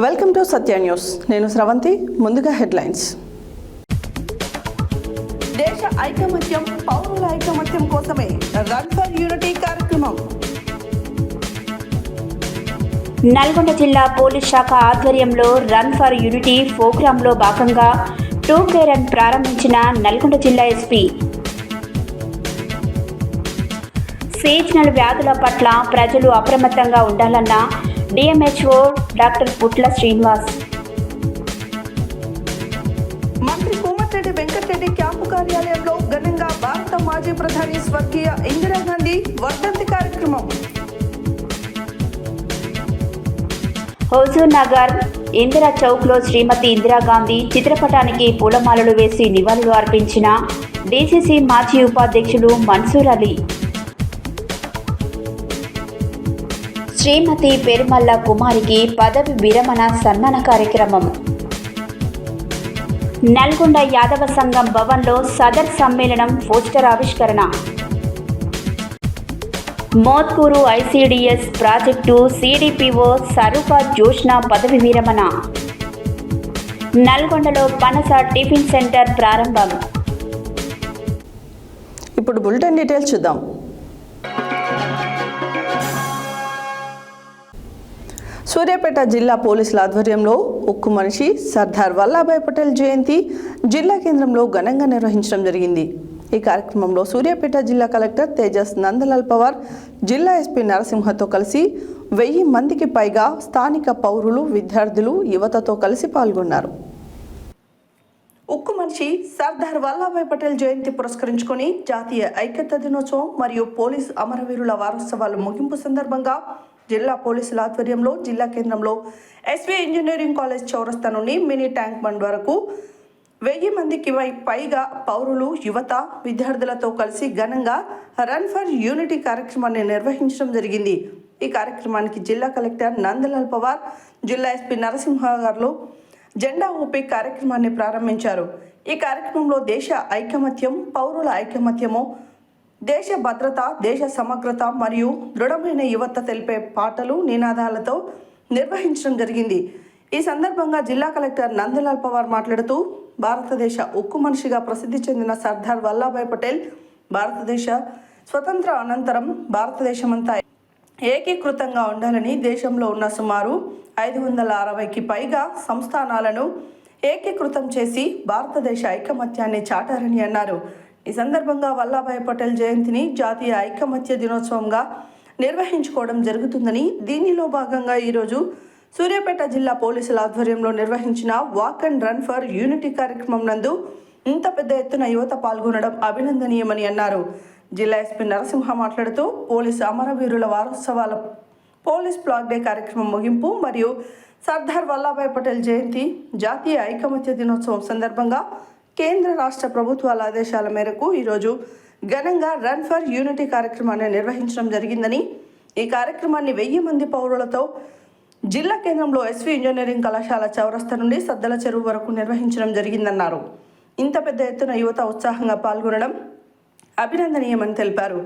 Welcome to Satya news. నేను స్రవంతి. ముందుగా headlines. దేశ ఐకమత్యం, పౌరుల ఐకమత్యం కోసమే రన్ ఫర్ యూనిటీ కార్యక్రమం. నల్గొండ జిల్లా పోలీస్ శాఖ ఆధ్వర్యంలో రన్ ఫర్ యూనిటీ ప్రోగ్రాంలో భాగంగా 2K రన్ ప్రారంభించిన నల్గొండ జిల్లా ఎస్పీ. సీజనల్ వ్యాధుల పట్ల ప్రజలు అప్రమత్తంగా ఉండాలన్న డిఎంహెచ్ఓ డాక్టర్ పుట్ల శ్రీనివాస్. మంత్రి కోమటిరెడ్డి వెంకటరెడ్డి క్యాంపు కార్యాలయంలో ఘనంగా భారత మాజీ ప్రధాని స్వర్గీయ ఇందిరాగాంధీ వర్ధంతి కార్యక్రమం. హుజూర్ నగర్ ఇందిరా చౌక్లో శ్రీమతి ఇందిరాగాంధీ చిత్రపటానికి పూలమాలలు వేసి నివాళులు అర్పించిన డీసీసీ మాజీ ఉపాధ్యక్షులు మన్సూర్ అలీ. శ్రీమతి పెరుమల్ల కుమారికి పదవి విరమణ సన్మాన కార్యక్రమం. నల్గొండ యాదవ సంఘం భవన్లో సదర్ సమ్మేళనం పోస్టర్ ఆవిష్కరణ. Motkur ICDS project CDPO Saroopa Joshna పదవి విరమణ. నల్గొండలో పనస టిఫిన్ సెంటర్ ప్రారంభం. ఇప్పుడు బులెటిన్ డీటెయిల్స్ చూద్దాం. సూర్యాపేట జిల్లా పోలీసుల ఆధ్వర్యంలో ఉక్కు మనిషి సర్దార్ వల్లభాయ్ పటేల్ జయంతి జిల్లా కేంద్రంలో ఘనంగా నిర్వహించడం జరిగింది. ఈ కార్యక్రమంలో సూర్యాపేట జిల్లా కలెక్టర్ తేజస్ నందలాల్ పవార్, జిల్లా ఎస్పీ నరసింహతో కలిసి 1000 మందికి పైగా స్థానిక పౌరులు, విద్యార్థులు, యువతతో కలిసి పాల్గొన్నారు. ఉక్కు మనిషి సర్దార్ వల్లభాయ్ పటేల్ జయంతి పురస్కరించుకొని జాతీయ ఐక్యతా దినోత్సవం మరియు పోలీసు అమరవీరుల వారోత్సవాల ముగింపు సందర్భంగా జిల్లా పోలీసుల ఆధ్వర్యంలో జిల్లా కేంద్రంలో ఎస్వి ఇంజనీరింగ్ కాలేజ్ చౌరస్తా నుండి మినీ ట్యాంక్ బండ్ వరకు 1000 మందికి పైగా పౌరులు, యువత, విద్యార్థులతో కలిసి ఘనంగా రన్ ఫర్ యూనిటీ కార్యక్రమాన్ని నిర్వహించడం జరిగింది. ఈ కార్యక్రమానికి జిల్లా కలెక్టర్ నందలాల్ పవార్, జిల్లా ఎస్పీ నరసింహ గారు జెండా ఊపి కార్యక్రమాన్ని ప్రారంభించారు. ఈ కార్యక్రమంలో దేశ ఐకమత్యం, పౌరుల ఐకమత్యము, దేశ భద్రత, దేశ సమగ్రత మరియు దృఢమైన యువత తెలిపే పాటలు, నినాదాలతో నిర్వహించడం జరిగింది. ఈ సందర్భంగా జిల్లా కలెక్టర్ నందలాల్ పవార్ మాట్లాడుతూ, భారతదేశ ఉక్కు మనిషిగా ప్రసిద్ధి చెందిన సర్దార్ వల్లభాయ్ పటేల్ భారతదేశ స్వతంత్ర అనంతరం భారతదేశమంతా ఏకీకృతంగా ఉండాలని దేశంలో ఉన్న సుమారు 560కి పైగా సంస్థానాలను ఏకీకృతం చేసి భారతదేశ ఐకమత్యాన్ని చాటారని అన్నారు. ఈ సందర్భంగా వల్లభాయ్ పటేల్ జయంతిని జాతీయ ఐకమత్య దినోత్సవంగా నిర్వహించుకోవడం జరుగుతుందని, దీనిలో భాగంగా ఈరోజు సూర్యాపేట జిల్లా పోలీసుల ఆధ్వర్యంలో నిర్వహించిన walk and run for unity కార్యక్రమం నందు ఇంత పెద్ద ఎత్తున యువత పాల్గొనడం అభినందనీయమని అన్నారు. జిల్లా ఎస్పీ నరసింహ మాట్లాడుతూ, పోలీసు అమరవీరుల వారోత్సవాల పోలీస్ ఫ్లాగ్ డే కార్యక్రమం ముగింపు మరియు సర్దార్ వల్లభాయ్ పటేల్ జయంతి, జాతీయ ఐకమత్య దినోత్సవం సందర్భంగా కేంద్ర రాష్ట్ర ప్రభుత్వాల ఆదేశాల మేరకు ఈరోజు ఘనంగా రన్ ఫర్ యూనిటీ కార్యక్రమాన్ని నిర్వహించడం జరిగిందని, ఈ కార్యక్రమాన్ని 1000 మంది పౌరులతో జిల్లా కేంద్రంలో ఎస్వి ఇంజనీరింగ్ కళాశాల చౌరస్తా నుండి సద్దల చెరువు వరకు నిర్వహించడం జరిగిందన్నారు. ఇంత పెద్ద ఎత్తున యువత ఉత్సాహంగా పాల్గొనడం అభినందనీయమని తెలిపారు.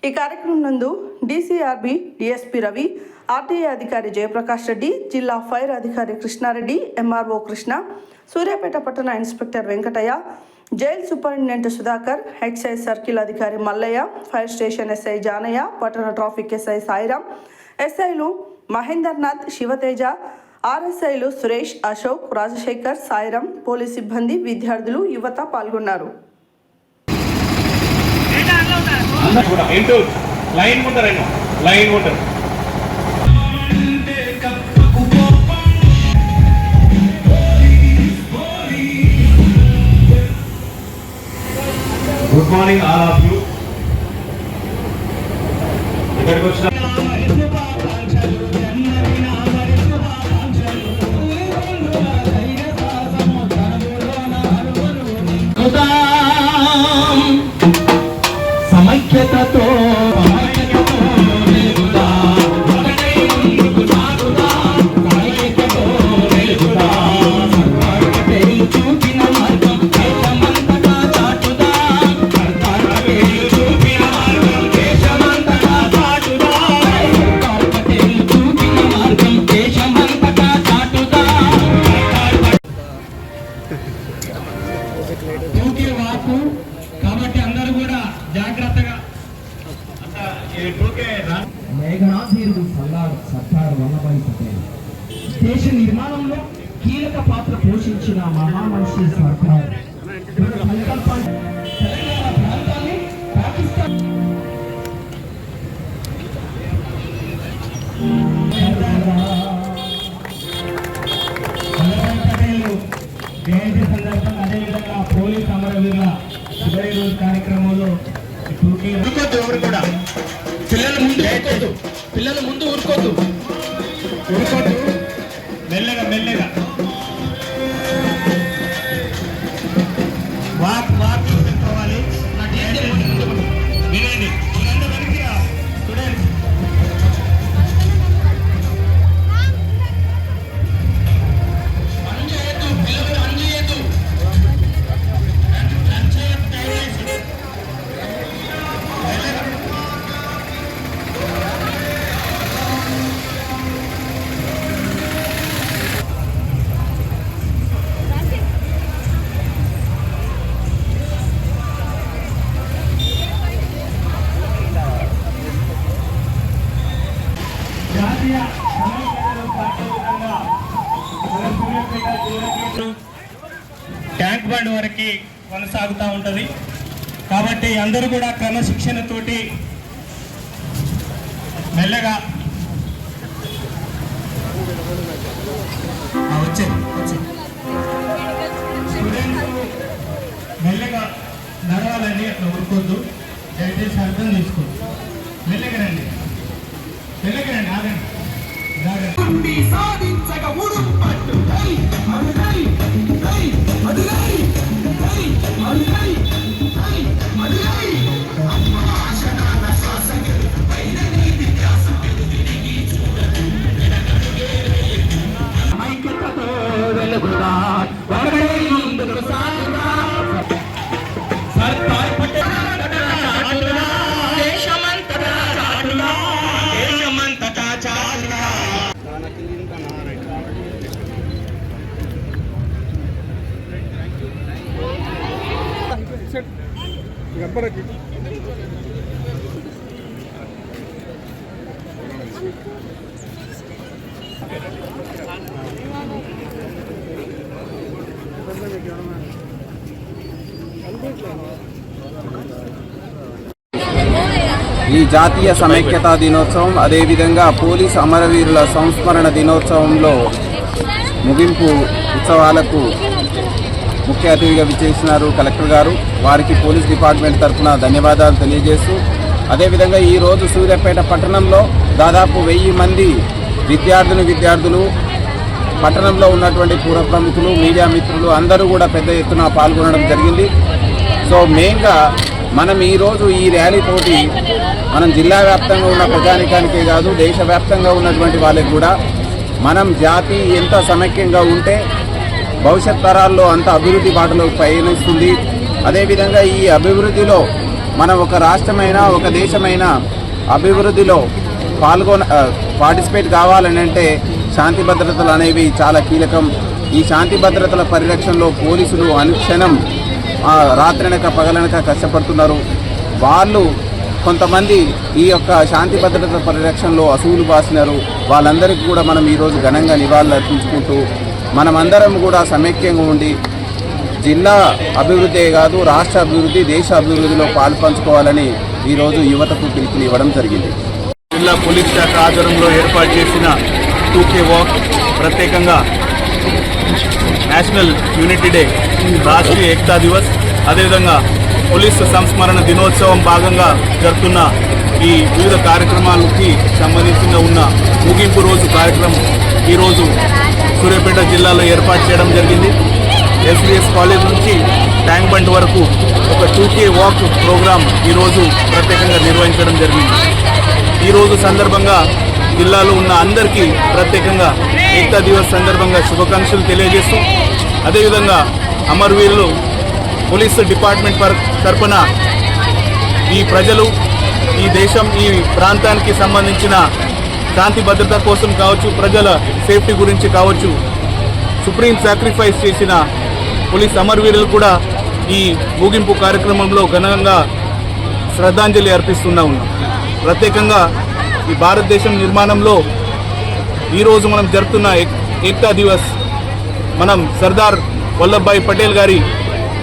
ఈ కార్యక్రమం నందు డీసీఆర్బీ డిఎస్పీ రవి, ఆర్టీఏ అధికారి జయప్రకాష్ రెడ్డి, జిల్లా ఫైర్ అధికారి కృష్ణారెడ్డి, ఎంఆర్ఓ కృష్ణ, సూర్యాపేట పట్టణ inspector Venkatayya, jail superintendent Sudhakar, excise circle అధికారి Mallayya, fire station SI Janayya, పట్టణ ట్రాఫిక్ ఎస్ఐ సాయిరాం, ఎస్ఐలు మహేందర్నాథ్, శివతేజ, ఆర్ఎస్ఐలు సురేష్, అశోక్, రాజశేఖర్, సాయిరాం, పోలీస్ సిబ్బంది, విద్యార్థులు, యువత పాల్గొన్నారు. Good morning all of you. ఇక్కడికి వచ్చిన సమైక్యతతో దేశమంతటా చాటుదా వచ్చిన మహామనిషి సర్దార్ సంకల్పాన్ని తెలంగాణ ప్రాంతాన్ని పాకిస్తాన్ జయంతి సందర్భంగా అదేవిధంగా పోలీస్ అమరవీరుల చివరి రోజు కార్యక్రమంలో ఊరుకోద్దు ఎవరు కూడా పిల్లలు ముందు ఊరుకోద్దు మెల్లగా మెల్లగా వాక్ తీసుకోవాలి వినండి స్టూడెంట్స్ జాతీయ సమైక్యతను చాటే విధంగా మన సూర్యాపేట జిల్లాకి ట్యాంక్ బండ్ వరకు కొనసాగుతూ ఉంటుంది కాబట్టి అందరూ కూడా క్రమశిక్షణతోటి మెల్లగా వచ్చే స్టూడెంట్స్ మెల్లగా నడవాలని అట్లా ఊరుకోద్దు దయచేసి అర్థం తీసుకోండి మెల్లగా రండి ఆగండి జాగ్రత్త సాధించక ఉడుపట్టు దై మరుదై దై మరుదై దై మరుదై దై మరుదై అమ్మాశనాల శ్వాసకు పైన నీతి ధ్యాసం తిరిగి చూడదు ఐక్యతతో వెలుగురా వరదై ముందుకు సాగురా సర్దార్ పటేల్ ఈ జాతీయ సమైక్యతా దినోత్సవం అదేవిధంగా పోలీస్ అమరవీరుల సంస్మరణ దినోత్సవంలో ముగింపు ఉత్సవాలకు ముఖ్య అతిథిగా విచ్చేసినారు కలెక్టర్ గారు. వారికి పోలీస్ డిపార్ట్మెంట్ తరఫున ధన్యవాదాలు తెలియజేస్తూ అదేవిధంగా ఈరోజు సూర్యాపేట పట్టణంలో దాదాపు 1000 మంది విద్యార్థులు పట్టణంలో ఉన్నటువంటి పూర్వ ప్రముఖులు మీడియా మిత్రులు అందరూ కూడా పెద్ద ఎత్తున పాల్గొనడం జరిగింది. సో మెయిన్గా మనం ఈరోజు ఈ ర్యాలీతోటి మనం జిల్లా వ్యాప్తంగా ఉన్న ప్రజానికానికే కాదు దేశవ్యాప్తంగా ఉన్నటువంటి వాళ్ళకి కూడా మనం జాతి ఎంత సమైక్యంగా ఉంటే భవిష్యత్ తరాల్లో అంత అభివృద్ధి బాటలో పయనిస్తుంది. అదేవిధంగా ఈ అభివృద్ధిలో మనం ఒక రాష్ట్రమైనా ఒక దేశమైనా అభివృద్ధిలో పార్టిసిపేట్ కావాలని అంటే శాంతి భద్రతలు అనేవి చాలా కీలకం. ఈ శాంతి భద్రతల పరిరక్షణలో పోలీసులు అనుక్షణం రాత్రనక పగలనక కష్టపడుతున్నారు. వాళ్ళు కొంతమంది ఈ యొక్క శాంతి భద్రతల పరిరక్షణలో అసూలు బాసినారు. వాళ్ళందరికీ కూడా మనం ఈరోజు ఘనంగా నివాళులు అర్పించుకుంటూ మనమందరం కూడా సమైక్యంగా ఉండి జిల్లా అభివృద్ధే కాదు రాష్ట్ర అభివృద్ధి దేశ అభివృద్ధిలో పాల్పంచుకోవాలని ఈరోజు యువతకు పిలుపునివ్వడం జరిగింది. జిల్లా పోలీస్ శాఖ ఆధ్వర్యంలో ఏర్పాటు చేసిన 2K వాక్ ప్రత్యేకంగా నేషనల్ యూనిటీ డే, రాష్ట్రీయ ఏకతా దివస్, అదేవిధంగా పోలీసు సంస్మరణ దినోత్సవం భాగంగా జరుగుతున్న ఈ వివిధ కార్యక్రమాలకి సంబంధించిన ఉన్న ముగింపు రోజు కార్యక్రమం ఈరోజు సూర్యాపేట జిల్లాలో ఏర్పాటు చేయడం జరిగింది. SVS కాలేజ్ నుంచి ట్యాంక్ బండ్ వరకు ఒక 2K వాక్ ప్రోగ్రాం ఈరోజు ప్రత్యేకంగా నిర్వహించడం జరిగింది. ఈరోజు సందర్భంగా జిల్లాలో ఉన్న అందరికీ ప్రత్యేకంగా ఏకతా దివస్ సందర్భంగా శుభాకాంక్షలు తెలియజేస్తూ అదేవిధంగా అమరవీరులు పోలీసు డిపార్ట్మెంట్ తరఫున ఈ ప్రజలు ఈ దేశం ఈ ప్రాంతానికి సంబంధించిన శాంతి భద్రత కోసం కావచ్చు, ప్రజల సేఫ్టీ గురించి కావచ్చు, సుప్రీం సాక్రిఫైస్ చేసిన పోలీస్ అమరవీరులు కూడా ఈ ముగింపు కార్యక్రమంలో ఘనంగా శ్రద్ధాంజలి అర్పిస్తూ ఉన్నాం. ప్రత్యేకంగా ఈ భారతదేశం నిర్మాణంలో ఈరోజు మనం జరుపుతున్న ఏకతా దివస్ మనం సర్దార్ వల్లభాయ్ పటేల్ గారి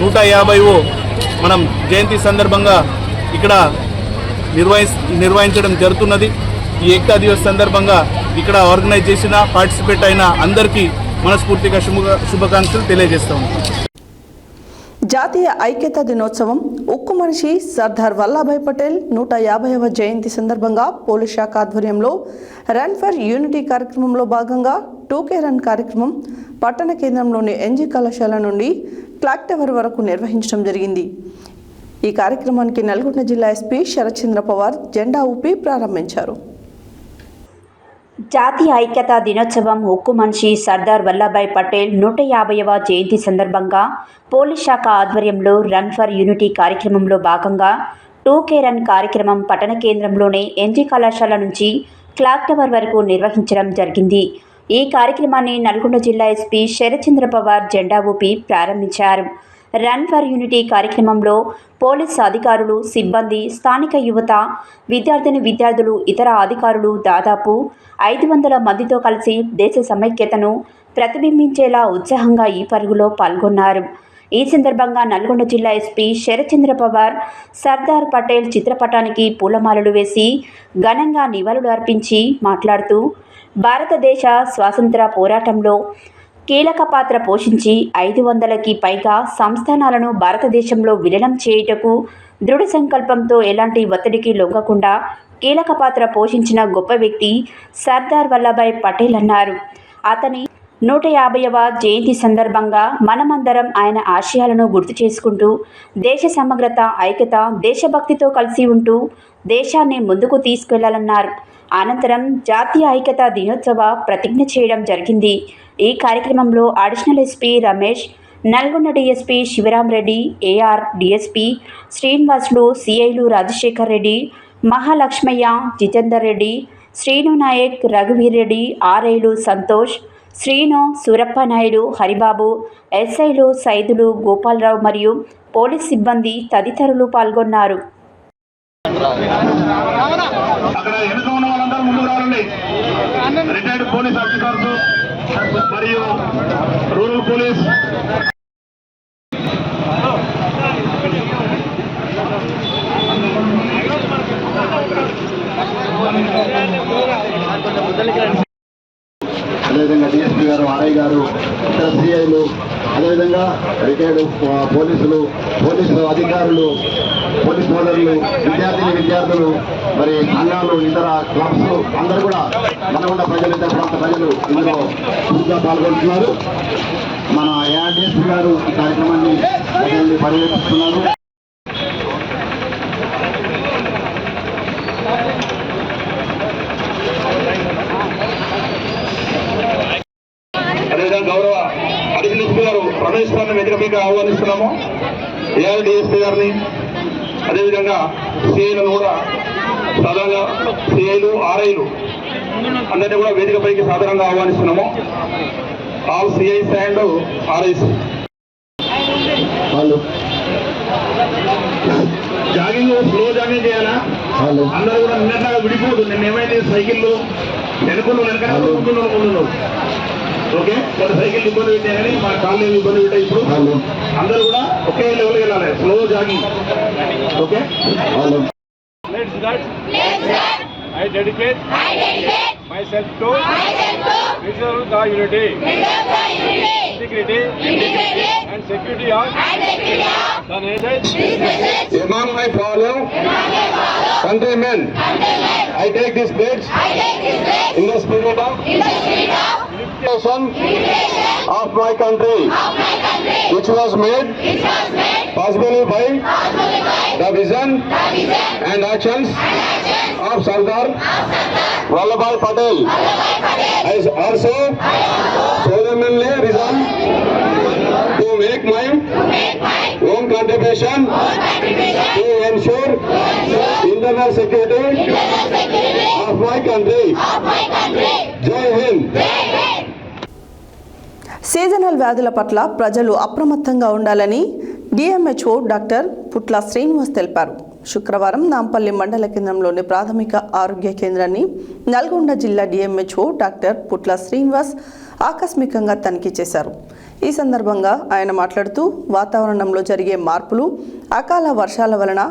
150వ మనం జయంతి సందర్భంగా ఇక్కడ నిర్వహించడం జరుగుతున్నది. ఈ ఏకతా దివస్ సందర్భంగా ఇక్కడ ఆర్గనైజ్ చేసిన పార్టిసిపేట్ అయిన అందరికీ మనస్ఫూర్తిగా శుభాకాంక్షలు తెలియజేస్తాం. జాతీయ ఐక్యతా దినోత్సవం ఉక్కు మనిషి సర్దార్ వల్లభాయ్ పటేల్ 150వ జయంతి సందర్భంగా పోలీస్ శాఖ ఆధ్వర్యంలో రన్ ఫర్ యూనిటీ కార్యక్రమంలో భాగంగా 2K రన్ కార్యక్రమం పట్టణ కేంద్రంలోని ఎన్జీ కళాశాల నుండి క్లాక్ టవర్ వరకు నిర్వహించడం జరిగింది. ఈ కార్యక్రమానికి నల్గొండ జిల్లా ఎస్పీ శరత్చంద్ర పవార్ జెండా ఊపి ప్రారంభించారు. జాతీయ ఐక్యతా దినోత్సవం ఉక్కు మనిషి సర్దార్ వల్లభాయ్ పటేల్ 150వ జయంతి సందర్భంగా పోలీస్ శాఖ ఆధ్వర్యంలో రన్ ఫర్ యూనిటీ కార్యక్రమంలో భాగంగా 2K రన్ కార్యక్రమం పట్టణ కేంద్రంలోని ఎన్జీ కళాశాల నుంచి క్లాక్ టవర్ వరకు నిర్వహించడం జరిగింది. ఈ కార్యక్రమాన్ని నల్గొండ జిల్లా ఎస్పీ శరత్చంద్ర పవార్ జెండా ఊపి ప్రారంభించారు. రన్ ఫర్ యూనిటీ కార్యక్రమంలో పోలీసు అధికారులు, సిబ్బంది, స్థానిక యువత, విద్యార్థులు, ఇతర అధికారులు దాదాపు 500 మందితో కలిసి దేశ సమైక్యతను ప్రతిబింబించేలా ఉత్సాహంగా ఈ పరుగులో పాల్గొన్నారు. ఈ సందర్భంగా నల్గొండ జిల్లా ఎస్పీ శరత్చంద్ర పవార్ సర్దార్ పటేల్ చిత్రపటానికి పూలమాలలు వేసి ఘనంగా నివాళులు అర్పించి మాట్లాడుతూ, భారతదేశ స్వాతంత్ర పోరాటంలో కీలక పాత్ర పోషించి 500కి పైగా సంస్థానాలను భారతదేశంలో విలీనం చేయుటకు దృఢ సంకల్పంతో ఎలాంటి ఒత్తిడికి లొంగకుండా కీలక పాత్ర పోషించిన గొప్ప వ్యక్తి సర్దార్ వల్లభాయ్ పటేల్ అన్నారు. అతని 150వ జయంతి సందర్భంగా మనమందరం ఆయన ఆశయాలను గుర్తు చేసుకుంటూ దేశ సమగ్రత, ఐక్యత, దేశభక్తితో కలిసి ఉంటూ దేశాన్ని ముందుకు తీసుకెళ్లాలన్నారు. అనంతరం జాతీయ ఐక్యతా దినోత్సవ ప్రతిజ్ఞ చేయడం జరిగింది. ఈ కార్యక్రమంలో additional SP Ramesh, Nalgonda DSP Shivaram Reddy, AR DSP Srinivasulu, సిఐలు రాజశేఖర్ రెడ్డి, మహాలక్ష్మయ్య, జితేందర్ రెడ్డి, శ్రీను నాయక్, రఘువీర్ రెడ్డి, ఆర్ఐలు సంతోష్, శ్రీను, సూరప్ప నాయుడు, హరిబాబు, ఎస్ఐలు సైదులు, గోపాలరావు మరియు పోలీస్ సిబ్బంది తదితరులు పాల్గొన్నారు. అక్కడ వెనుక ఉన్న వాళ్ళందరూ ముందుకు రావాలండి. రిటైర్డ్ పోలీస్ ఆఫీసర్స్ మరియు రూరల్ పోలీస్ అదేవిధంగా డిఎస్పీ గారు, ఆర్ఐ గారు, ఇతర సిఐలు, అదేవిధంగా రిటైర్డ్ పోలీసు అధికారులు, పోలీస్ సోదరులు, విద్యార్థులు, మరి సంఘాలు, ఇతర క్లబ్స్ అందరూ కూడా నల్గొండ ప్రజలు, ఇతర ప్రాంత ప్రజలు ఇందులో చురుగ్గా పాల్గొంటున్నారు. మన ఏఆర్డిఎస్పీ గారు ఈ కార్యక్రమాన్ని పర్యవేక్షిస్తున్నారు. అదేవిధంగా గౌరవ అడిషనల్ ఎస్పీ గారు రమేష్ గారిని వేదిక మీద ఆహ్వానిస్తున్నాము. ఏఆర్డిఎస్పీ గారిని, అదేవిధంగా సిఐలను కూడా సాధారణంగా సిఐలు, ఆర్ఐలు అందరినీ కూడా వేదిక పైకి సాధారణంగా ఆహ్వానిస్తున్నాము. ఆల్ సిఐస్ అండ్ ఆర్ఐస్ వాళ్ళు జాగింగ్, స్లో జాగింగ్ చేయాలా? అందరూ కూడా నిన్నట్లాగా విడిపోదు. నిన్న ఏమైంది, సైకిళ్ళు వెనక ఓకే, కొన్ని సైకిల్ ఇబ్బంది పెట్టాయి కానీ మా కాళ్ళు ఏమి ఇబ్బంది పెట్టాయి. ఇప్పుడు అందరూ కూడా ఒకే లెవెల్కి వెళ్ళాలి, slow jogging. Okay, I dedicate myself to preserve the unity, integrity and security of the nation. Among my fellow countrymen, I take this pledge in the spirit of unification of my country, which was made possible by the vision and actions of Sardar Vallabhbhai Patel. I also solemnly resolve to make my own contribution to ensure internal security of my country. Jai Hind. Seasonal వ్యాధుల పట్ల ప్రజలు అప్రమత్తంగా ఉండాలని DMHO doctor పుట్ల Srinivas తెలిపారు. శుక్రవారం నాంపల్లి మండల కేంద్రంలోని ప్రాథమిక ఆరోగ్య కేంద్రాన్ని నల్గొండ జిల్లా డిఎంహెచ్ఓ డాక్టర్ పుట్ల శ్రీనివాస్ ఆకస్మికంగా తనిఖీ చేశారు. ఈ సందర్భంగా ఆయన మాట్లాడుతూ వాతావరణంలో జరిగే మార్పులు, అకాల వర్షాల వలన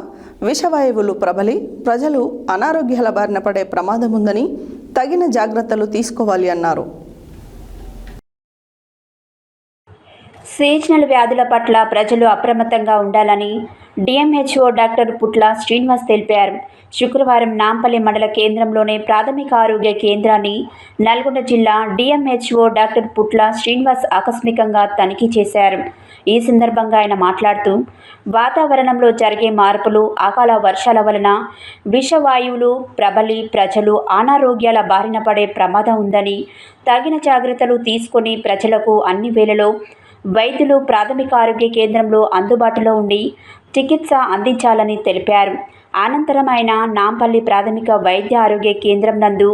విషవాయువులు ప్రబలి ప్రజలు అనారోగ్యాల బారిన పడే ప్రమాదం ఉందని తగిన జాగ్రత్తలు తీసుకోవాలి అన్నారు. సీజనల్ వ్యాధుల పట్ల ప్రజలు అప్రమత్తంగా ఉండాలని డిఎంహెచ్ఓ డాక్టర్ పుట్ల శ్రీనివాస్ తెలిపారు. శుక్రవారం నాంపల్లి మండల కేంద్రంలోని ప్రాథమిక ఆరోగ్య కేంద్రాన్ని నల్గొండ జిల్లా డిఎంహెచ్ఓ డాక్టర్ పుట్ల శ్రీనివాస్ ఆకస్మికంగా తనిఖీ చేశారు. ఈ సందర్భంగా ఆయన మాట్లాడుతూ వాతావరణంలో జరిగే మార్పులు, అకాల వర్షాల వలన విషవాయువులు ప్రబలి ప్రజలు అనారోగ్యాల బారిన పడే ప్రమాదం ఉందని తగిన జాగ్రత్తలు తీసుకొని ప్రజలకు అన్ని వేళలో వైద్యులు ప్రాథమిక ఆరోగ్య కేంద్రంలో అందుబాటులో ఉండి చికిత్స అందించాలని తెలిపారు. అనంతరం ఆయన నాంపల్లి ప్రాథమిక వైద్య ఆరోగ్య కేంద్రం నందు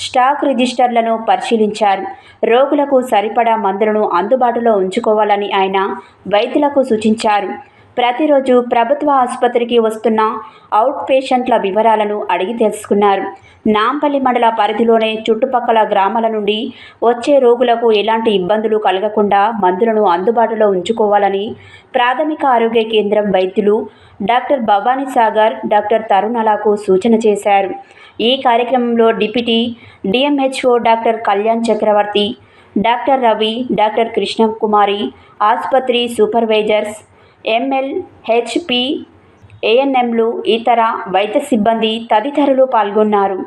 స్టాక్ రిజిస్టర్లను పరిశీలించారు. రోగులకు సరిపడా మందులను అందుబాటులో ఉంచుకోవాలని ఆయన వైద్యులకు సూచించారు. ప్రతిరోజు ప్రభుత్వ ఆసుపత్రికి వస్తున్న అవుట్ పేషెంట్ల వివరాలను అడిగి తెలుసుకున్నారు. నాంపల్లి మండల పరిధిలోనే చుట్టుపక్కల గ్రామాల నుండి వచ్చే రోగులకు ఎలాంటి ఇబ్బందులు కలగకుండా మందులను అందుబాటులో ఉంచుకోవాలని ప్రాథమిక ఆరోగ్య కేంద్రం వైద్యులు డాక్టర్ భవానీ సాగర్, డాక్టర్ తరుణలకు సూచన చేశారు. ఈ కార్యక్రమంలో డిప్యూటీ డిఎంహెచ్ఓ డాక్టర్ కళ్యాణ్ చక్రవర్తి, డాక్టర్ రవి, డాక్టర్ కృష్ణకుమారి, ఆసుపత్రి సూపర్వైజర్స్, ఎంఎల్, హెచ్పి, ఏఎన్ఎంలు, ఇతర వైద్య సిబ్బంది తదితరులు పాల్గొన్నారు.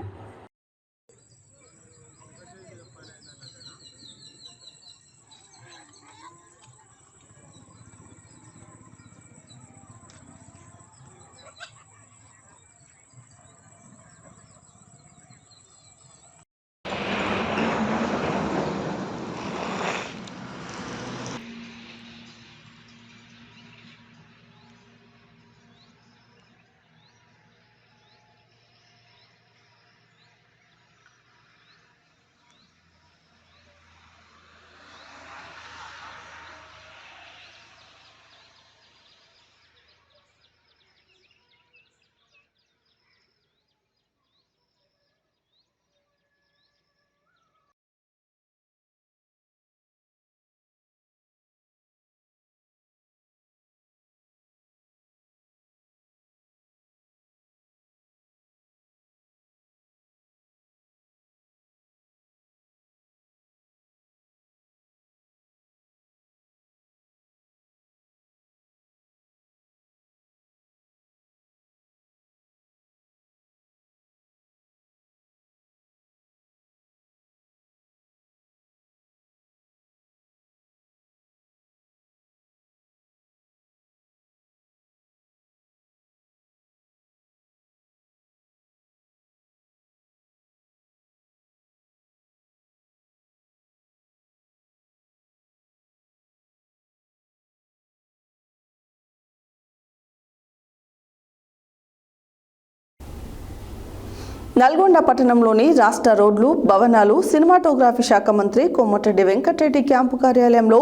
నల్గొండ పట్టణంలోని రాష్ట్ర రోడ్లు, భవనాలు, సినిమాటోగ్రఫీ శాఖ మంత్రి కోమటిరెడ్డి వెంకటరెడ్డి క్యాంపు కార్యాలయంలో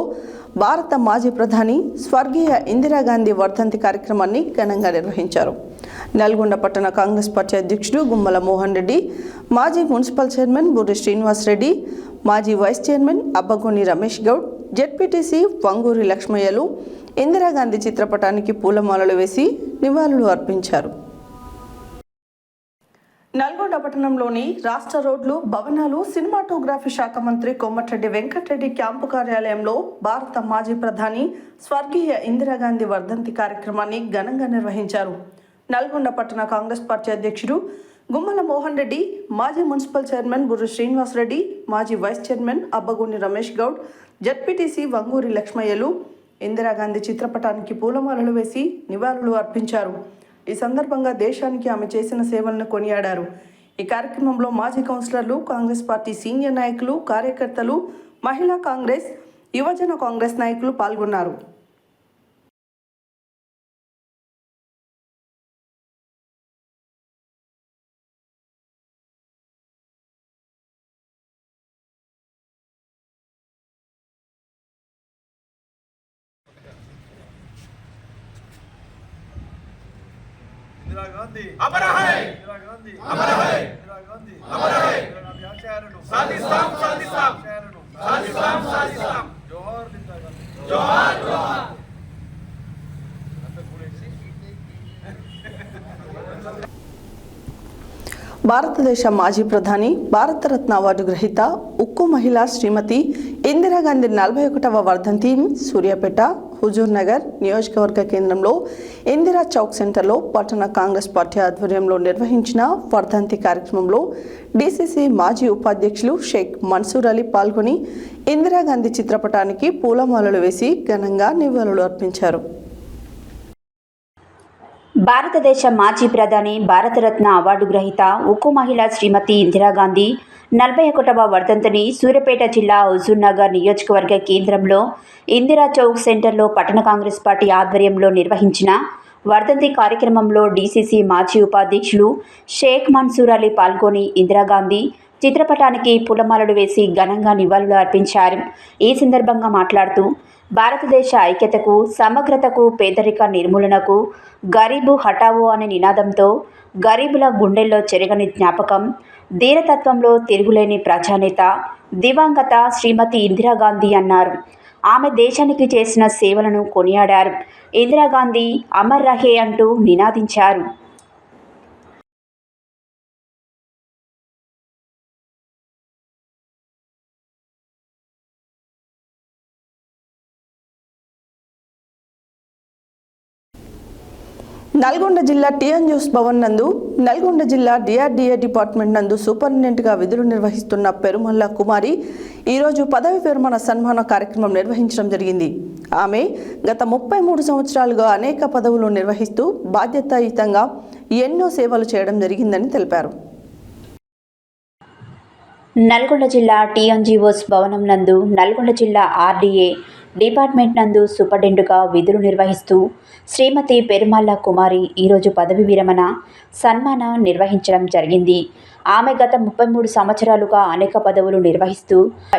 భారత మాజీ ప్రధాని స్వర్గీయ ఇందిరాగాంధీ వర్ధంతి కార్యక్రమాన్ని ఘనంగా నిర్వహించారు. నల్గొండ పట్టణ కాంగ్రెస్ పార్టీ అధ్యక్షుడు గుమ్మల మోహన్ రెడ్డి, మాజీ మున్సిపల్ చైర్మన్ బుర్రి శ్రీనివాస్ రెడ్డి, మాజీ vice chairman Abbagoni Ramesh Goud, ZPTC Vanguri లక్ష్మయ్యలు ఇందిరాగాంధీ చిత్రపటానికి పూలమాలలు వేసి నివాళులు అర్పించారు. నల్గొండ పట్టణంలోని రాష్ట్ర రోడ్లు, భవనాలు, సినిమాటోగ్రఫీ శాఖ మంత్రి కోమటిరెడ్డి వెంకటరెడ్డి క్యాంపు కార్యాలయంలో భారత మాజీ ప్రధాని స్వర్గీయ ఇందిరాగాంధీ వర్ధంతి కార్యక్రమాన్ని ఘనంగా నిర్వహించారు. నల్గొండ పట్టణ కాంగ్రెస్ పార్టీ అధ్యక్షుడు గుమ్మల మోహన్ రెడ్డి, మాజీ మున్సిపల్ చైర్మన్ బుర్రి శ్రీనివాస్ రెడ్డి, మాజీ vice chairman Abbagoni Ramesh Goud, ZPTC Vanguri లక్ష్మయ్యలు ఇందిరాగాంధీ చిత్రపటానికి పూలమాలలు వేసి నివాళులు అర్పించారు. ఈ సందర్భంగా దేశానికి ఆమె చేసిన సేవలను కొనియాడారు. ఈ కార్యక్రమంలో మాజీ కౌన్సిలర్లు, కాంగ్రెస్ పార్టీ సీనియర్ నాయకులు, కార్యకర్తలు, మహిళా కాంగ్రెస్, యువజన కాంగ్రెస్ నాయకులు పాల్గొన్నారు. इंदिरा गांधी अमर है, इंदिरा गांधी अमर है, इंदिरा गांधी अमर है, इंदिरा गांधी आचार्यनु साधिस्ताम साधिस्ताम आचार्यनु साधिस्ताम साधिस्ताम जोहार इंदिरा गांधी. భారతదేశ మాజీ ప్రధాని, భారతరత్న అవార్డు గ్రహీత, ఉక్కు మహిళ శ్రీమతి ఇందిరాగాంధీ 41వ వర్ధంతిని సూర్యాపేట హుజూర్ నగర్ నియోజకవర్గ కేంద్రంలో ఇందిరా చౌక్ సెంటర్లో పట్టణ కాంగ్రెస్ పార్టీ ఆధ్వర్యంలో నిర్వహించిన వర్ధంతి కార్యక్రమంలో డీసీసీ మాజీ ఉపాధ్యక్షులు షేక్ మన్సూర్ అలీ పాల్గొని ఇందిరాగాంధీ చిత్రపటానికి పూలమాలలు వేసి ఘనంగా నివాళులు అర్పించారు. భారతదేశ మాజీ ప్రధాని, భారతరత్న అవార్డు గ్రహీత, ఉక్కు మహిళ శ్రీమతి ఇందిరాగాంధీ 41వ వర్ధంతిని సూర్యాపేట జిల్లా హుజూర్ నగర్ నియోజకవర్గ కేంద్రంలో ఇందిరా చౌక్ సెంటర్లో పట్టణ కాంగ్రెస్ పార్టీ ఆధ్వర్యంలో నిర్వహించిన వర్ధంతి కార్యక్రమంలో డీసీసీ మాజీ ఉపాధ్యక్షులు షేక్ మన్సూర్ అలీ పాల్గొని ఇందిరాగాంధీ చిత్రపటానికి పూలమాలలు వేసి ఘనంగా నివాళులు అర్పించారు. ఈ సందర్భంగా మాట్లాడుతూ భారతదేశ ఐక్యతకు, సమగ్రతకు, పేదరిక నిర్మూలనకు గరీబు హఠావో అనే నినాదంతో గరీబుల గుండెల్లో చెరగని జ్ఞాపకం, ధీరతత్వంలో తిరుగులేని ప్రజానేత దివంగత శ్రీమతి ఇందిరాగాంధీ అన్నారు. ఆమె దేశానికి చేసిన సేవలను కొనియాడారు. ఇందిరాగాంధీ అమర్ రహే అంటూ నినాదించారు. నల్గొండ జిల్లా టీఎన్ న్యూస్ భవన్ నందు నల్గొండ జిల్లా డిఆర్డీఏ డిపార్ట్మెంట్ నందు సూపరింటెండెంట్గా విధులు నిర్వహిస్తున్న పెరుమల్ల కుమారి ఈరోజు పదవి విరమణ సన్మాన కార్యక్రమం నిర్వహించడం జరిగింది. ఆమె గత 33 సంవత్సరాలుగా అనేక పదవులు నిర్వహిస్తూ బాధ్యతాయుతంగా ఎన్నో సేవలు చేయడం జరిగిందని తెలిపారు. నల్గొండ జిల్లా టీఎన్జీఓస్ భవనం నందు నల్గొండ జిల్లా ఆర్డీఏ డిపార్ట్మెంట్ నందు సూపరింటెండెంట్గా విధులు నిర్వహిస్తూ శ్రీమతి పెరుమల్ల కుమారి ఈరోజు పదవి విరమణ సన్మానం నిర్వహించడం జరిగింది. ఆమె గత 33 సంవత్సరాలుగా అనేక పదవులు నిర్వహిస్తూ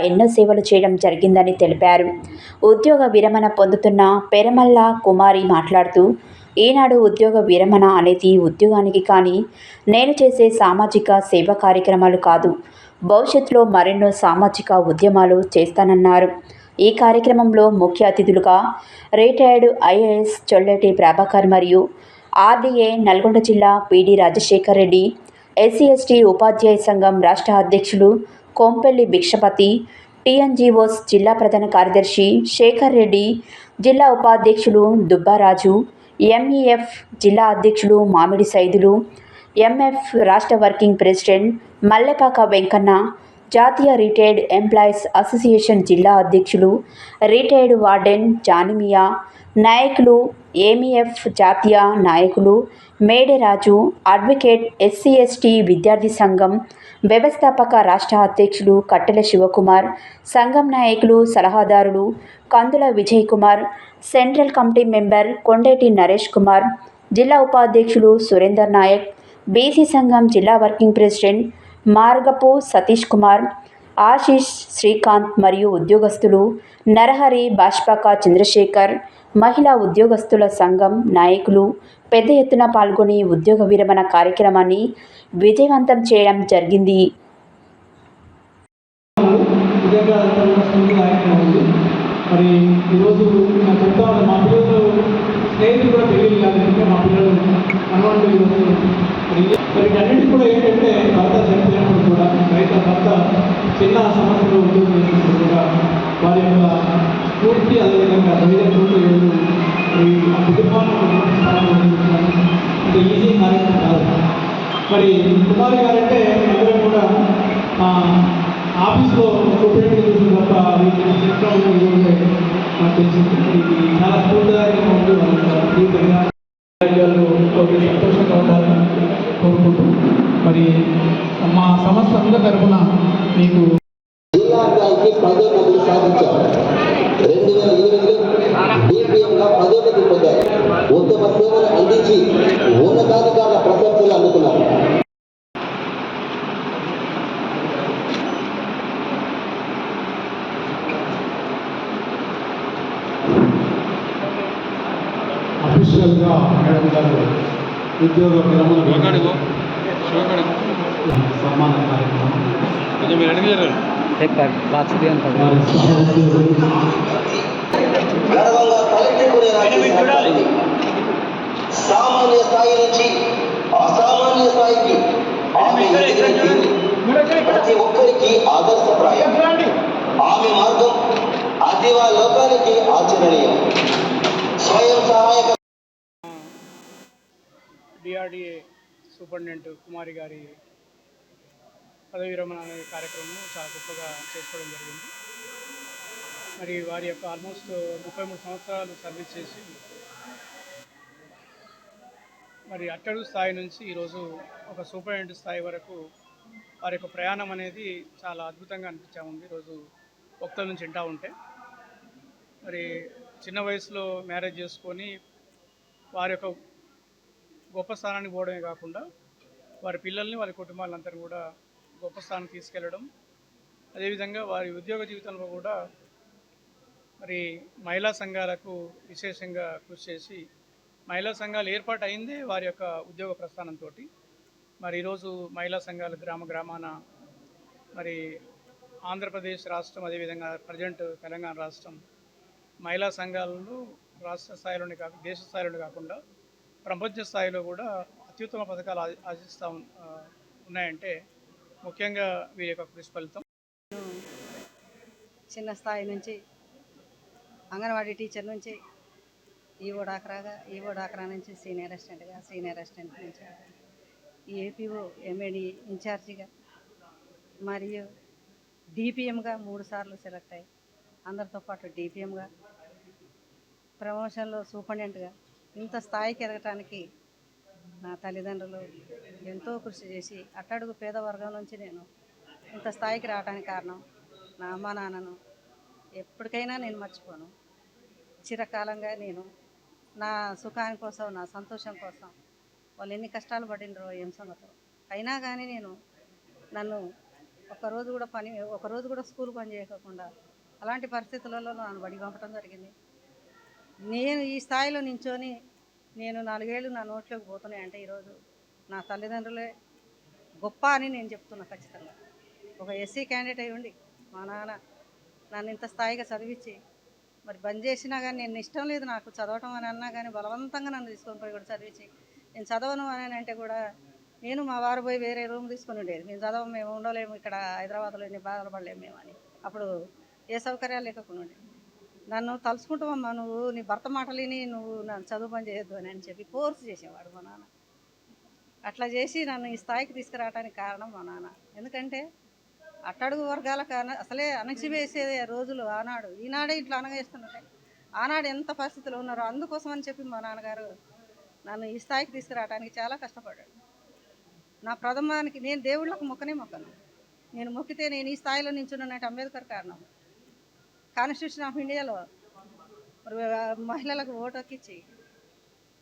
ఎన్నో సేవలు చేయడం జరిగిందని తెలిపారు. ఉద్యోగ విరమణ పొందుతున్న పెరుమల్ల కుమారి మాట్లాడుతూ, ఈనాడు ఉద్యోగ విరమణ అనేది ఉద్యోగానికి కానీ నేను చేసే సామాజిక సేవా కార్యక్రమాలు కాదు, భవిష్యత్తులో మరెన్నో సామాజిక ఉద్యమాలు చేస్తానన్నారు. ఈ కార్యక్రమంలో ముఖ్య అతిథులుగా రిటైర్డ్ ఐఏఎస్ చొల్లెటి ప్రభాకర్ మరియు ఆర్డీఏ నల్గొండ జిల్లా PD Rajasekhar Reddy, SC ST ఉపాధ్యాయ సంఘం రాష్ట్ర అధ్యక్షులు కొంపెల్లి భిక్షపతి, టీఎన్జీఓస్ జిల్లా ప్రధాన కార్యదర్శి శేఖర్ రెడ్డి, జిల్లా ఉపాధ్యక్షులు దుబ్బారాజు, ఎంఈఎఫ్ జిల్లా అధ్యక్షులు మామిడి సైదులు, ఎంఎఫ్ రాష్ట్ర వర్కింగ్ ప్రెసిడెంట్ మల్లెపాక వెంకన్న, జాతీయ రిటైర్డ్ ఎంప్లాయీస్ అసోసియేషన్ జిల్లా అధ్యక్షులు రిటైర్డ్ వార్డెన్ జానిమియా, నాయకులు ఏమీఎఫ్ జాతీయ నాయకులు మేడేరాజు, అడ్వకేట్ ఎస్సీ ఎస్టీ విద్యార్థి సంఘం వ్యవస్థాపక రాష్ట్ర అధ్యక్షులు కట్టెల శివకుమార్, సంఘం నాయకులు సలహాదారులు Kandula Vijay Kumar, central committee member Kondeti Naresh Kumar, జిల్లా ఉపాధ్యక్షులు సురేందర్ నాయక్, బీసీ సంఘం జిల్లా వర్కింగ్ ప్రెసిడెంట్ మార్గపు సతీష్ కుమార్, ఆశీష్ శ్రీకాంత్ మరియు ఉద్యోగస్తులు నరహరి, బాష్పాక చంద్రశేఖర్, మహిళా ఉద్యోగస్తుల సంఘం నాయకులు పెద్ద ఎత్తున పాల్గొని ఉద్యోగ విరమణ కార్యక్రమాన్ని విజయవంతం చేయడం జరిగింది. మరి ఈరోజు నేను చెప్తా ఉన్నాను, మా పిల్లలు స్నేహితులు కూడా పెళ్ళి కాదంటే మా పిల్లలు మనవాళ్ళు మరి అన్నింటి కూడా ఏంటంటే భర్త చనిపోయినప్పుడు కూడా భర్త చిన్న సమస్యలో ఉద్యోగం చేసినప్పుడు కూడా వారి యొక్క స్ఫూర్తి, అదేవిధంగా ధైర్యంతో ఆ కుటుంబాన్ని అంత ఈజీ కార్యక్రమం కాదు. మరి కుమారి గారంటే అందరూ కూడా ఆఫీస్లో సూపరింటెండెంట్ చూసిన తప్ప వీటిని చిత్రంలో ఈరోజు నాకు తెలిసింది. ఇది చాలా స్ఫూర్తిదాయకంగా ఉంది. వాళ్ళు సంతోషంగా ఉండాలని కోరుకుంటూ మరి మా సంస్థ అందరి తరఫున మీకు జిల్లా స్థాయికి పదోన్నతులు సాధించారు. 2008లో డిపిఎంగా పదోన్నతి పొందారు. ఉత్తమ సేవలు అందించి ఉన్నతాధికారుల ప్రశంసలు అందుకున్నారు. అఫీషియల్గా మేడం గారు ఉద్యోగ విరమణ సన్మాన కార్యక్రమం వారి సహోద్యోగులు గర్వంగా తలెత్తుకునేలా చేసిన తల్లి. సామాన్య స్థాయి నుంచి అసామాన్య స్థాయికి ఆమె ఎదిగిన తీరు ప్రతి ఒక్కరికి ఆదర్శప్రాయం. ఆమె మార్గం అదివా లోకానికి ఆచరణీయం. స్వయం సహాయక డిఆర్డిఏ సూపరింటెండెంట్ కుమారి గారి పదవి విరమణ అనే కార్యక్రమం చాలా గొప్పగా చేసుకోవడం జరిగింది. మరి వారి యొక్క ఆల్మోస్ట్ 33 సంవత్సరాలు సర్వీస్ చేసి మరి అట్టడుగు స్థాయి నుంచి ఈరోజు ఒక సూపరింటెండెంట్ స్థాయి వరకు వారి యొక్క ప్రయాణం అనేది చాలా అద్భుతంగా అనిపించా ఉంది. ఈరోజు భక్తుల నుంచి వింటూ ఉంటే మరి చిన్న వయసులో మ్యారేజ్ చేసుకొని వారి యొక్క గొప్ప స్థానానికి పోవడమే కాకుండా వారి పిల్లల్ని వారి కుటుంబాలందరూ కూడా గొప్ప స్థానానికి తీసుకెళ్ళడం, అదేవిధంగా వారి ఉద్యోగ జీవితంలో కూడా మరి మహిళా సంఘాలకు విశేషంగా కృషి చేసి మహిళా సంఘాలు ఏర్పాటు అయిందే వారి యొక్క ఉద్యోగ ప్రస్థానంతో. మరి ఈరోజు మహిళా సంఘాలు గ్రామాన మరి ఆంధ్రప్రదేశ్ రాష్ట్రం, అదేవిధంగా ప్రజెంట్ తెలంగాణ రాష్ట్రం మహిళా సంఘాలను రాష్ట్ర స్థాయిలోనే కాకుండా దేశ స్థాయిలోనే కాకుండా ప్రపంచ స్థాయిలో కూడా అత్యుత్తమ పథకాలు ఆశిస్తూ ఉన్నాయంటే ముఖ్యంగా వీరి యొక్క కృషి ఫలితం. చిన్న స్థాయి నుంచి అంగన్వాడీ టీచర్ నుంచి ఈవో డాక్రా నుంచి సీనియర్ అసిస్టెంట్ నుంచి ఏపీఓ ఎంఏడి ఇన్ఛార్జిగా మరియు డిపిఎంగా 3 సార్లు సెలెక్ట్ అయ్యి అందరితో పాటు డిపిఎంగా ప్రమోషన్లో సూపరింటెండెంట్గా ఇంత స్థాయికి ఎదగటానికి నా తల్లిదండ్రులు ఎంతో కృషి చేసి అట్టడుగు పేద వర్గం నుంచి నేను ఇంత స్థాయికి రావడానికి కారణం నా అమ్మ నాన్నను ఎప్పటికైనా నేను మర్చిపోను. చిరకాలంగా నేను నా సుఖాని కోసం, నా సంతోషం కోసం వాళ్ళు ఎన్ని కష్టాలు పడినరో ఏం సంగతో అయినా కానీ నన్ను ఒకరోజు కూడా స్కూల్ పని చేయకుండా అలాంటి పరిస్థితులలో నన్ను బడికి పంపడం జరిగింది. నేను ఈ స్థాయిలో నించొని నేను 4 ఏళ్ళు నా నోట్లోకి పోతున్నాయంటే ఈరోజు నా తల్లిదండ్రులే గొప్ప అని నేను చెప్తున్నా ఖచ్చితంగా. ఒక ఎస్సీ క్యాండిడేట్ అయి ఉండి మా నాన్న నన్ను ఇంత స్థాయిగా చదివించి మరి బంద్ చేసినా కానీ నేను ఇష్టం లేదు నాకు చదవటం అని అన్నా కానీ బలవంతంగా నన్ను తీసుకొని పోయి కూడా చదివించి నేను చదవను అని అంటే కూడా నేను మా వారు పోయి వేరే రూమ్ తీసుకొని ఉండేది. మేము ఉండలేము ఇక్కడ హైదరాబాద్లో ఎన్ని బాధలు పడలేము మేము అని. అప్పుడు ఏ సౌకర్యాలు లేకుండా ఉండేది. నన్ను తలుచుకుంటామమ్మా, నువ్వు నీ భర్త మాటలిని నువ్వు నన్ను చదువు పని చేయొద్దు అని చెప్పి ఫోర్స్ చేసేవాడు మా నాన్న. అట్లా చేసి నన్ను ఈ స్థాయికి తీసుకురావడానికి కారణం మా నాన్న. ఎందుకంటే అట్టడుగు వర్గాల అసలే అణచివేసే రోజులు ఆనాడు, ఈనాడే ఇట్లా అనగేస్తున్నట్టే ఆనాడు ఎంత పరిస్థితులు ఉన్నారో అందుకోసం అని చెప్పి మా నాన్నగారు నన్ను ఈ స్థాయికి తీసుకురావడానికి చాలా కష్టపడ్డాడు. నా ప్రథమానికి నేను దేవుళ్ళకు మొక్కను. నేను మొక్కితే నేను ఈ స్థాయిలో నించున్నట్టు అంబేద్కర్ కారణం. కాన్స్టిట్యూషన్ ఆఫ్ ఇండియాలో మహిళలకు ఓటు హక్కిచ్చి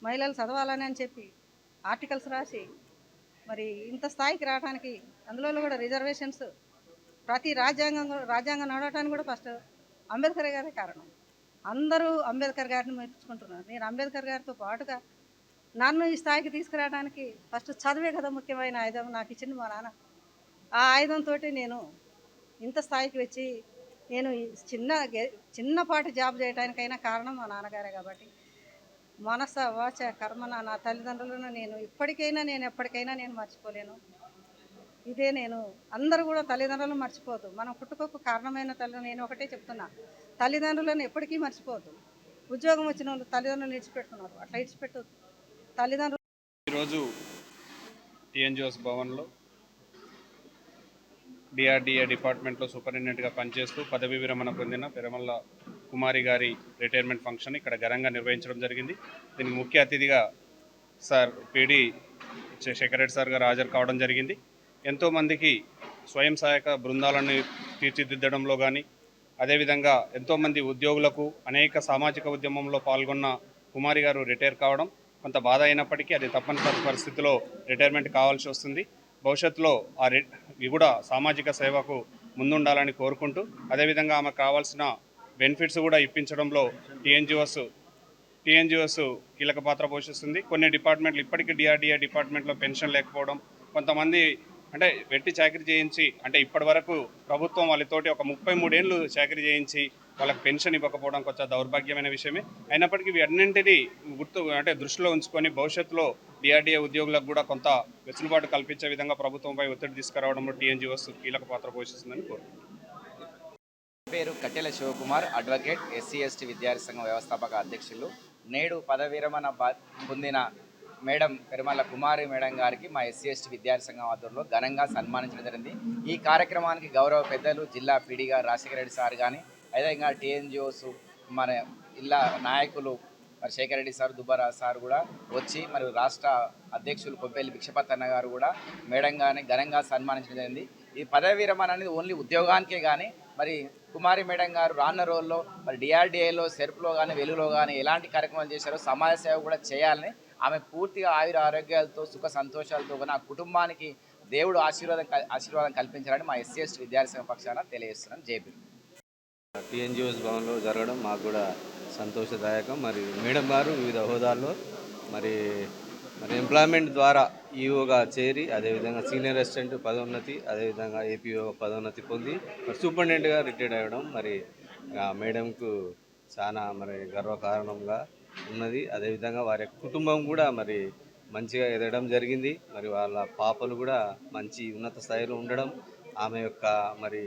మహిళలు చదవాలని అని చెప్పి ఆర్టికల్స్ రాసి మరి ఇంత స్థాయికి రావడానికి అందులో కూడా రిజర్వేషన్స్ ప్రతి రాజ్యాంగం నడవటానికి కూడా ఫస్ట్ అంబేద్కర్ గారే కారణం. అందరూ అంబేద్కర్ గారిని మెచ్చుకుంటున్నారు. నేను అంబేద్కర్ గారితో పాటుగా నన్ను ఈ స్థాయికి తీసుకురావడానికి ఫస్ట్ చదివే కదా ముఖ్యమైన ఆయుధం నాకు ఇచ్చింది మా నాన్న. ఆ ఆయుధంతో నేను ఇంత స్థాయికి వచ్చి నేను చిన్నపాటి జాబ్ చేయడానికైనా కారణం మా నాన్నగారే. కాబట్టి మనస వాచ కర్మన నా తల్లిదండ్రులను నేను ఎప్పటికైనా నేను మర్చిపోలేను. ఇదే నేను అందరూ కూడా తల్లిదండ్రులను మర్చిపోవద్దు. మనం పుట్టుకోకు కారణమైన నేను ఒకటే చెప్తున్నా, తల్లిదండ్రులను ఎప్పటికీ మర్చిపోవద్దు. ఉద్యోగం వచ్చిన వాళ్ళు తల్లిదండ్రులను విడిచిపెట్టుకున్నారు, అట్లా విడిచిపెట్టవద్దు. తల్లిదండ్రులు ఈరోజు టీఎన్జిఓస్ భవన్లో డిఆర్డిఏ డిపార్ట్మెంట్లో సూపరింటెండెంట్గా పనిచేస్తూ పదవీ విరమణ పొందిన పెరమల్ల కుమారి గారి రిటైర్మెంట్ ఫంక్షన్ ఇక్కడ ఘనంగా నిర్వహించడం జరిగింది. దీనికి ముఖ్య అతిథిగా సార్ పిడి శేఖర్ రెడ్డి సార్ గారు హాజరు కావడం జరిగింది. ఎంతోమందికి స్వయం సహాయక బృందాలను తీర్చిదిద్దడంలో కానీ అదేవిధంగా ఎంతోమంది ఉద్యోగులకు అనేక సామాజిక ఉద్యమంలో పాల్గొన్న కుమారి గారు రిటైర్ కావడం కొంత బాధ అయినప్పటికీ అది తప్పనిసరి పరిస్థితిలో రిటైర్మెంట్ కావాల్సి వస్తుంది. భవిష్యత్తులో ఇవి కూడా సామాజిక సేవకు ముందుండాలని కోరుకుంటూ అదేవిధంగా ఆమెకు కావాల్సిన బెనిఫిట్స్ కూడా ఇప్పించడంలో టీఎన్జిఓస్ కీలక పాత్ర పోషిస్తుంది. కొన్ని డిపార్ట్మెంట్లు ఇప్పటికీ డిఆర్డిఏ డిపార్ట్మెంట్లో పెన్షన్ లేకపోవడం, కొంతమంది అంటే వెట్టి చాకరీ చేయించి అంటే ఇప్పటి వరకు ప్రభుత్వం వాళ్ళతోటి ఒక 33 ఏళ్ళు చాకరీ చేయించి వాళ్ళకి పెన్షన్ ఇవ్వకపోవడం కొంచెం దౌర్భాగ్యమైన విషయమే. అయినప్పటికీ వీటన్నింటినీ దృష్టిలో ఉంచుకొని భవిష్యత్తులో డిఆర్డీఏ ఉద్యోగులకు కూడా కొంత వెసులుబాటు కల్పించే విధంగా ప్రభుత్వంపై ఒత్తిడి తీసుకురావడంలో టీఎన్జిఓస్ కీలక పాత్ర పోషిస్తుందని కోరుకుంటున్నాను. పేరు కట్టెల శివకుమార్, అడ్వకేట్, ఎస్సీ ఎస్టీ విద్యార్థి సంఘం వ్యవస్థాపక అధ్యక్షులు. నేడు పదవి విరమణ పొందిన మేడం పెరుమల కుమారి మేడం గారికి మా ఎస్సీ ఎస్టీ విద్యార్థి సంఘం ఆధ్వర్యంలో ఘనంగా సన్మానించడం జరిగింది. ఈ కార్యక్రమానికి గౌరవ పెద్దలు జిల్లా పీడీ గారు రాజశేఖర రెడ్డి సార్ కానీ, అదేవిధంగా టీఎన్జిఓస్ మన జిల్లా నాయకులు మరి శేఖర్ రెడ్డి సార్, దుబ్బారా సార్ కూడా వచ్చి, మరి రాష్ట్ర అధ్యక్షులు కొబ్బెల్లి భిక్షపతన్న గారు కూడా మేడం గారిని ఘనంగా సన్మానించడం జరిగింది. ఈ పదవి విరమణ అనేది ఓన్లీ ఉద్యోగానికే కానీ, మరి కుమారి మేడం గారు రానున్న రోజుల్లో మరి డిఆర్డీఏలో, సెర్ప్లో కానీ, వెలుగులో కానీ ఎలాంటి కార్యక్రమాలు చేశారో సమాజ సేవ కూడా చేయాలని, ఆమె పూర్తిగా ఆయుర ఆరోగ్యాలతో సుఖ సంతోషాలతో నా కుటుంబానికి దేవుడు ఆశీర్వాదం కల్పించాలని మా ఎస్సీ ఎస్టీ విద్యార్థి సంఘం పక్షాన తెలియజేస్తున్నాను. జేపీ టీఎన్జిఓస్ భవన్లో జరగడం మాకు కూడా సంతోషదాయకం. మరి మేడం గారు వివిధ హోదాల్లో మరి ఎంప్లాయ్మెంట్ ద్వారా ఈఓగా చేరి, అదేవిధంగా సీనియర్ అసిస్టెంట్ పదోన్నతి, అదేవిధంగా ఏపీఓ పదోన్నతి పొంది మరి సూపరింటెండెంట్గా రిటైర్డ్ అవ్వడం మరి మేడంకు చాలా మరి గర్వకారణంగా ఉన్నది. అదేవిధంగా వారి యొక్క కుటుంబం కూడా మరి మంచిగా ఎదగడం జరిగింది. మరి వాళ్ళ పాపలు కూడా మంచి ఉన్నత స్థాయిలో ఉండడం, ఆమె యొక్క మరి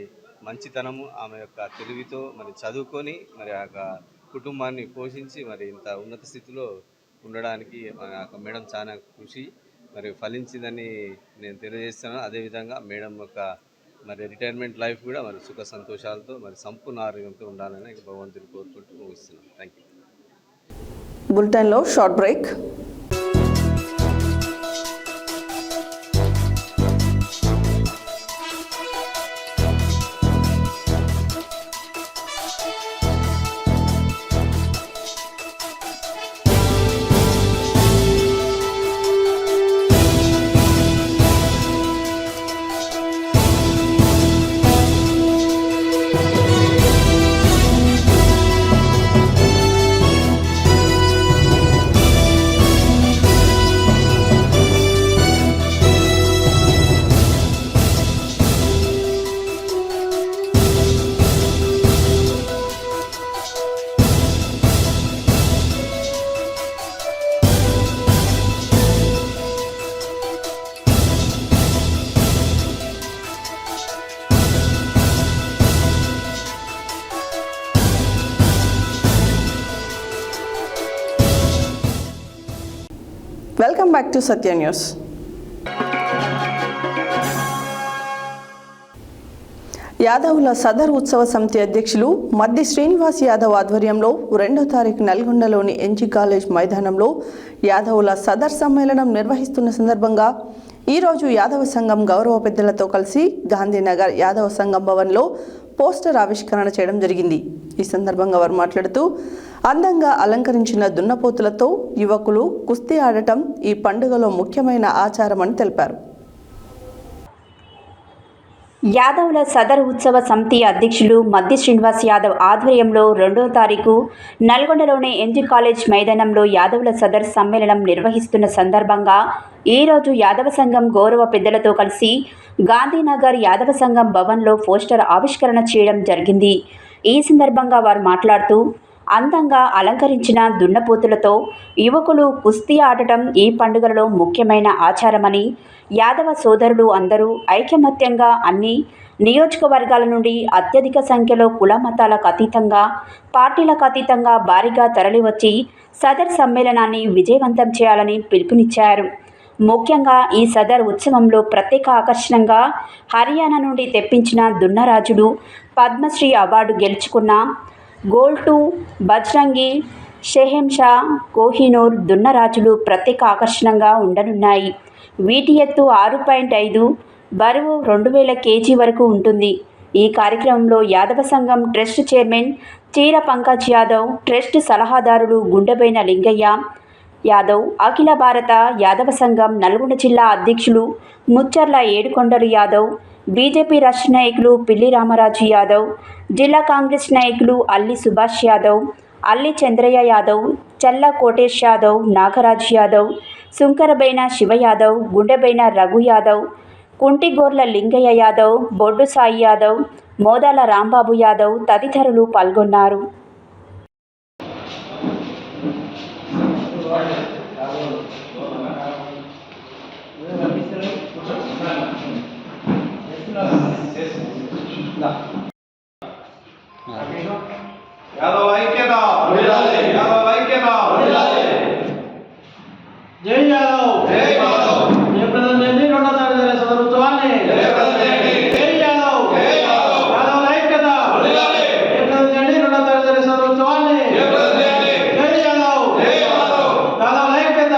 మంచితనము, ఆమె యొక్క తెలివితో మరి చదువుకొని మరి ఆ కుటుంబాన్ని పోషించి మరి ఇంత ఉన్నత స్థితిలో ఉండడానికి మేడం చాలా కృషి మరి ఫలించిందని నేను తెలియజేస్తున్నాను. అదేవిధంగా మేడం యొక్క మరి రిటైర్మెంట్ లైఫ్ కూడా మరి సుఖ సంతోషాలతో మరి సంపూర్ణ ఆరోగ్యంతో ఉండాలని భగవంతుని కోరుకుంటూ ముగిస్తున్నాను. Thank you. బులెటిన్లో short break. Welcome back to Satya news. యాదవుల సదర్ ఉత్సవ సమితి అధ్యక్షులు మద్ది శ్రీనివాస్ యాదవ్ ఆధ్వర్యంలో 2వ తారీఖు నల్గొండలోని ఎన్జీ కాలేజ్ మైదానంలో యాదవుల సదర్ సమ్మేళనం నిర్వహిస్తున్న సందర్భంగా ఈరోజు యాదవ సంఘం గౌరవ పెద్దలతో కలిసి గాంధీనగర్ యాదవ సంఘం భవన్లో పోస్టర్ ఆవిష్కరణ చేయడం జరిగింది. ఈ సందర్భంగా వారు మాట్లాడుతూ, అందంగా అలంకరించిన దున్నపోతులతో యువకులు కుస్తీ ఆడటం ఈ పండుగలో ముఖ్యమైన ఆచారమని తెలిపారు. యాదవుల సదర్ ఉత్సవ సమితి అధ్యక్షులు మద్ది శ్రీనివాస్ యాదవ్ ఆధ్వర్యంలో 2వ తారీఖు నల్గొండలోని ఎన్జీ కాలేజ్ మైదానంలో యాదవుల సదర్ సమ్మేళనం నిర్వహిస్తున్న సందర్భంగా ఈరోజు యాదవ సంఘం గౌరవ పెద్దలతో కలిసి గాంధీనగర్ యాదవ సంఘం భవన్లో పోస్టర్ ఆవిష్కరణ చేయడం జరిగింది. ఈ సందర్భంగా వారు మాట్లాడుతూ, అందంగా అలంకరించిన దున్నపోతులతో యువకులు కుస్తీ ఆడటం ఈ పండుగలలో ముఖ్యమైన ఆచారమని, యాదవ సోదరులు అందరూ ఐకమత్యంగా అన్ని నియోజకవర్గాల నుండి అత్యధిక సంఖ్యలో కుల మతాలకు అతీతంగా, పార్టీలకు అతీతంగా భారీగా తరలివచ్చి సదర్ సమ్మేళనాన్ని విజయవంతం చేయాలని పిలుపునిచ్చారు. ముఖ్యంగా ఈ సదర్ ఉత్సవంలో ప్రత్యేక ఆకర్షణగా హర్యానా నుండి తెప్పించిన దున్నరాజులు పద్మశ్రీ అవార్డు గెలుచుకున్న గోల్టు, బజ్రంగి, షెహెంషా, కోహినూర్ దున్నరాజులు ప్రత్యేక ఆకర్షణగా ఉండనున్నాయి. వీటి ఎత్తు 6.5, బరువు 2000 kg వరకు ఉంటుంది. ఈ కార్యక్రమంలో యాదవ సంఘం ట్రస్ట్ చైర్మన్ చీర పంకజ్ యాదవ్, ట్రస్ట్ సలహాదారులు గుండెబైన లింగయ్య యాదవ్, అఖిల భారత యాదవ సంఘం నల్గొండ జిల్లా అధ్యక్షులు ముచ్చర్ల ఏడుకొండలు యాదవ్, బీజేపీ రాష్ట్ర నాయకులు పిల్లి రామరాజు యాదవ్, జిల్లా కాంగ్రెస్ నాయకులు అల్లి సుభాష్ యాదవ్, అల్లి చంద్రయ్య యాదవ్, చల్ల కోటేష్ యాదవ్, నాగరాజు యాదవ్, సుంకరబైన శివ యాదవ్, గుండెబైన రఘు యాదవ్, కుంటిగోర్ల లింగయ్య యాదవ్, బొడ్డు సాయి యాదవ్, మోదాల రాంబాబు యాదవ్ తదితరులు పాల్గొన్నారు. యాదవ్ ఐక్యత యాదవ్ ఐక్యత జై యాదవ్ జై యాదవ్ జయప్రదం చేయండి. రెండో తారీఖు సదరు ఉత్సవాన్ని జయప్రదం చేయండి. జై యాదవ్ జై యాదవ్ యాదవ్ ఐక్యత జయప్రదం చేయండి. రెండో తారీఖు సదరు ఉత్సవాన్ని జయప్రదం చేయండి. జై యాదవ్ జై యాదవ్ యాదవ్ ఐక్యత.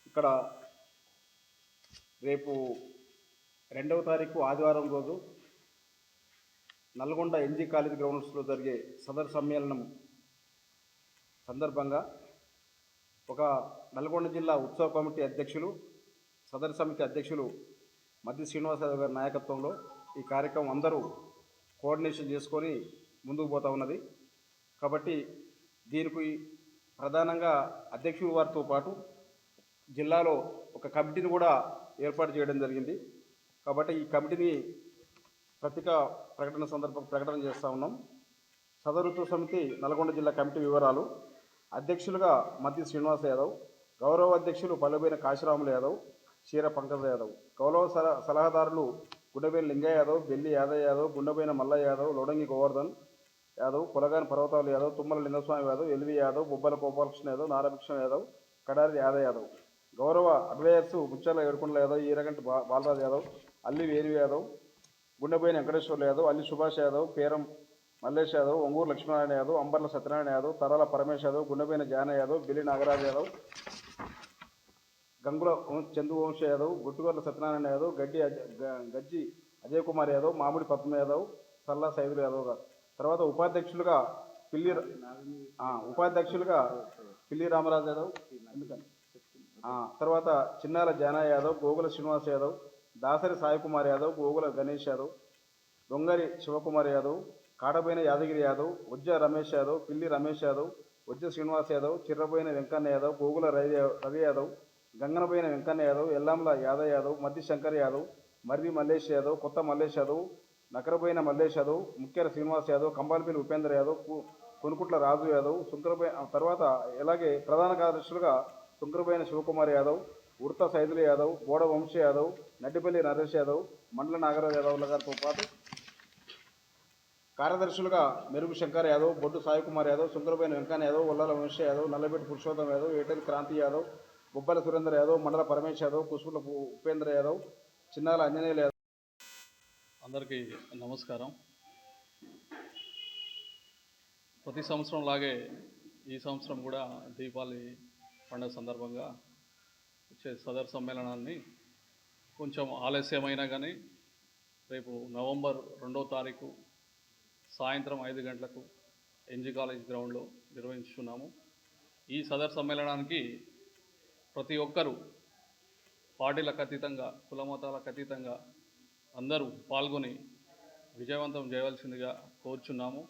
ఇక్కడ రేపు 2వ తారీఖు ఆదివారం రోజు నల్గొండ ఎన్జీ కాలేజ్ గ్రౌండ్స్లో జరిగే సదర్ సమ్మేళనం సందర్భంగా ఒక నల్గొండ జిల్లా ఉత్సవ కమిటీ అధ్యక్షులు సదర్ సమితి అధ్యక్షులు మద్ది శ్రీనివాసరావు గారి నాయకత్వంలో ఈ కార్యక్రమం అందరూ కోఆర్డినేషన్ చేసుకొని ముందుకు పోతూ ఉన్నది. కాబట్టి దీనికి ప్రధానంగా అధ్యక్షుల వారితో పాటు జిల్లాలో ఒక కమిటీని కూడా ఏర్పాటు చేయడం జరిగింది. కాబట్టి ఈ కమిటీని పత్రికా ప్రకటన సందర్భంగా ప్రకటన చేస్తూ ఉన్నాం. సదరుత్వ సమితి నల్గొండ జిల్లా కమిటీ వివరాలు: అధ్యక్షులుగా మద్ది శ్రీనివాస యాదవ్, గౌరవ అధ్యక్షులు పల్లెబోయిన కాశీరాములు యాదవ్, చీర పంకజ యాదవ్, గౌరవ సలహాదారులు గుండెబోయిన లింగయ్య యాదవ్, బెల్లి యాదవ్ యాదవ్, గుండెబోయిన మల్లయ్య యాదవ్, లోడంగి గోవర్ధన్ యాదవ్, కొలగాని పర్వతాలు యాదవ్, తుమ్మల లింగస్వామి యాదవ్, ఎల్వి యాదవ్, బొబ్బల గోపాలకృష్ణ యాదవ్, నారాభిక్షణ యాదవ్, కడారి యాదవ్ యాదవ్, గౌరవ అడ్వైజర్స్ ముత్యాల ఏడుకొండల యాదవ్, ఈరగంటి బాలరాజు యాదవ్, అల్లి వేరు యాదవ్, గుండెబోయిన వెంకటేశ్వర్లు యాదవ్, అల్లి సుభాష్ యాదవ్, పేరం మల్లేష్ యాదవ్, ఒంగూరు లక్ష్మీనారాయణ యాదవ్, అంబర్ల సత్యనారాయణ యాదవ్, తరాల పరమేశ్ యాదవ్, గుండెబోయిన జాన యాదవ్, బిల్లి నాగరాజు యాదవ్, గంగుల చందువంశ యాదవ్, గుట్టుగొర్ల సత్యనారాయణ యాదవ్, గజ్జి అజయ్ కుమార్ యాదవ్, మామిడి పద్మ యాదవ్, సల్లా సైదులు యాదవ్ గారు. తర్వాత ఉపాధ్యక్షులుగా పిల్లి రామరాజు యాదవ్, ఎందుకని తర్వాత చిన్నాల జానా యాదవ్, గోగుల శ్రీనివాస్ యాదవ్, దాసరి సాయికుమార్ యాదవ్, గోగుల గణేష్ యాదవ్, దొంగరి శివకుమార్ యాదవ్, కాడబోయిన యాదగిరి యాదవ్, ఉజ్జ రమేష్ యాదవ్, పిల్లి రమేష్ యాదవ్, ఉజ్జ శ్రీనివాస్ యాదవ్, చిర్రబోయిన వెంకన్న యాదవ్, గోగుల రవి యాదవ్, గంగనబోయిన వెంకన్న యాదవ్, ఎల్లాంల యాదవ్ యాదవ్, మద్ది శంకర్ యాదవ్, మర్రి మల్లేష్ యాదవ్, కొత్త మల్లేష్ యాదవ్, నకరబోయిన మల్లేష్ యాదవ్, ముఖ్యర శ్రీనివాస్ యాదవ్, కంబాలపల్లి ఉపేంద్ర యాదవ్, కొనుకుట్ల రాజు యాదవ్, తర్వాత ఇలాగే ప్రధాన కార్యదర్శులుగా సుంకరబోయిన శివకుమార్ యాదవ్, ఉడత సైదులు యాదవ్, బోడ వంశీ యాదవ్, నడ్డిపల్లి నరేష్ యాదవ్, మండల నాగరాజు యాదవ్ల గారితో పాటు కార్యదర్శులుగా మెరుగు శంకర్ యాదవ్, బొడ్డు సాయికుమార్ యాదవ్, సుంకరబోయిన వెంకన్న యాదవ్, ఒల్లాల వంశీ యాదవ్, నల్లబెట్టి పురుషోత్తం యాదవ్, ఏటలి క్రాంతి యాదవ్, బొబ్బల సురేంద్ర యాదవ్, మండల పరమేశ్ యాదవ్, కుసుల ఉపేంద్ర యాదవ్, చిన్నాల అంజనేయులు యాదవ్. అందరికీ నమస్కారం. ప్రతి సంవత్సరం లాగే ఈ సంవత్సరం కూడా దీపావళి పండుగ సందర్భంగా వచ్చే సదర్ సమ్మేళనాన్ని కొంచెం ఆలస్యమైనా కానీ రేపు నవంబర్ 2వ తారీఖు సాయంత్రం 5 గంటలకు ఎన్జీ కాలేజ్ గ్రౌండ్లో నిర్వహించున్నాము. ఈ సదర్ సమ్మేళనానికి ప్రతి ఒక్కరూ పార్టీలకు అతీతంగా, కులమతాలకు అతీతంగా అందరూ పాల్గొని విజయవంతం చేయవలసిందిగా కోరుచున్నాము.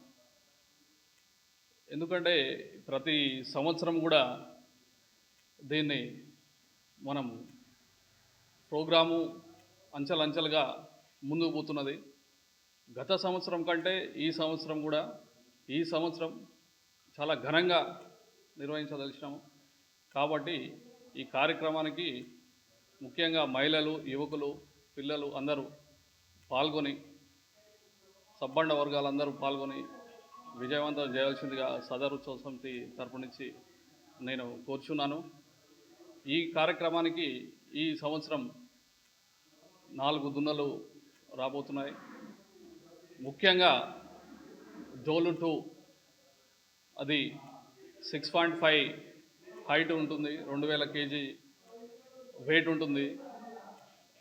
ఎందుకంటే ప్రతి సంవత్సరం కూడా దీన్ని మనం ప్రోగ్రాము అంచెలంచెలుగా ముందుకు పోతున్నది. గత సంవత్సరం కంటే ఈ సంవత్సరం చాలా ఘనంగా నిర్వహించదలిచినాము. కాబట్టి ఈ కార్యక్రమానికి ముఖ్యంగా మహిళలు, యువకులు, పిల్లలు అందరూ పాల్గొని, సబ్బండ వర్గాలందరూ పాల్గొని విజయవంతం చేయవలసిందిగా సదర్ ఉత్సవ సమితి తరపు నుంచి నేను కోరుచున్నాను. ఈ కార్యక్రమానికి ఈ సంవత్సరం 4 దున్నలు రాబోతున్నాయి. ముఖ్యంగా జోలు 2 అది 6.5 హైట్ ఉంటుంది, 2000 kg వెయిట్ ఉంటుంది.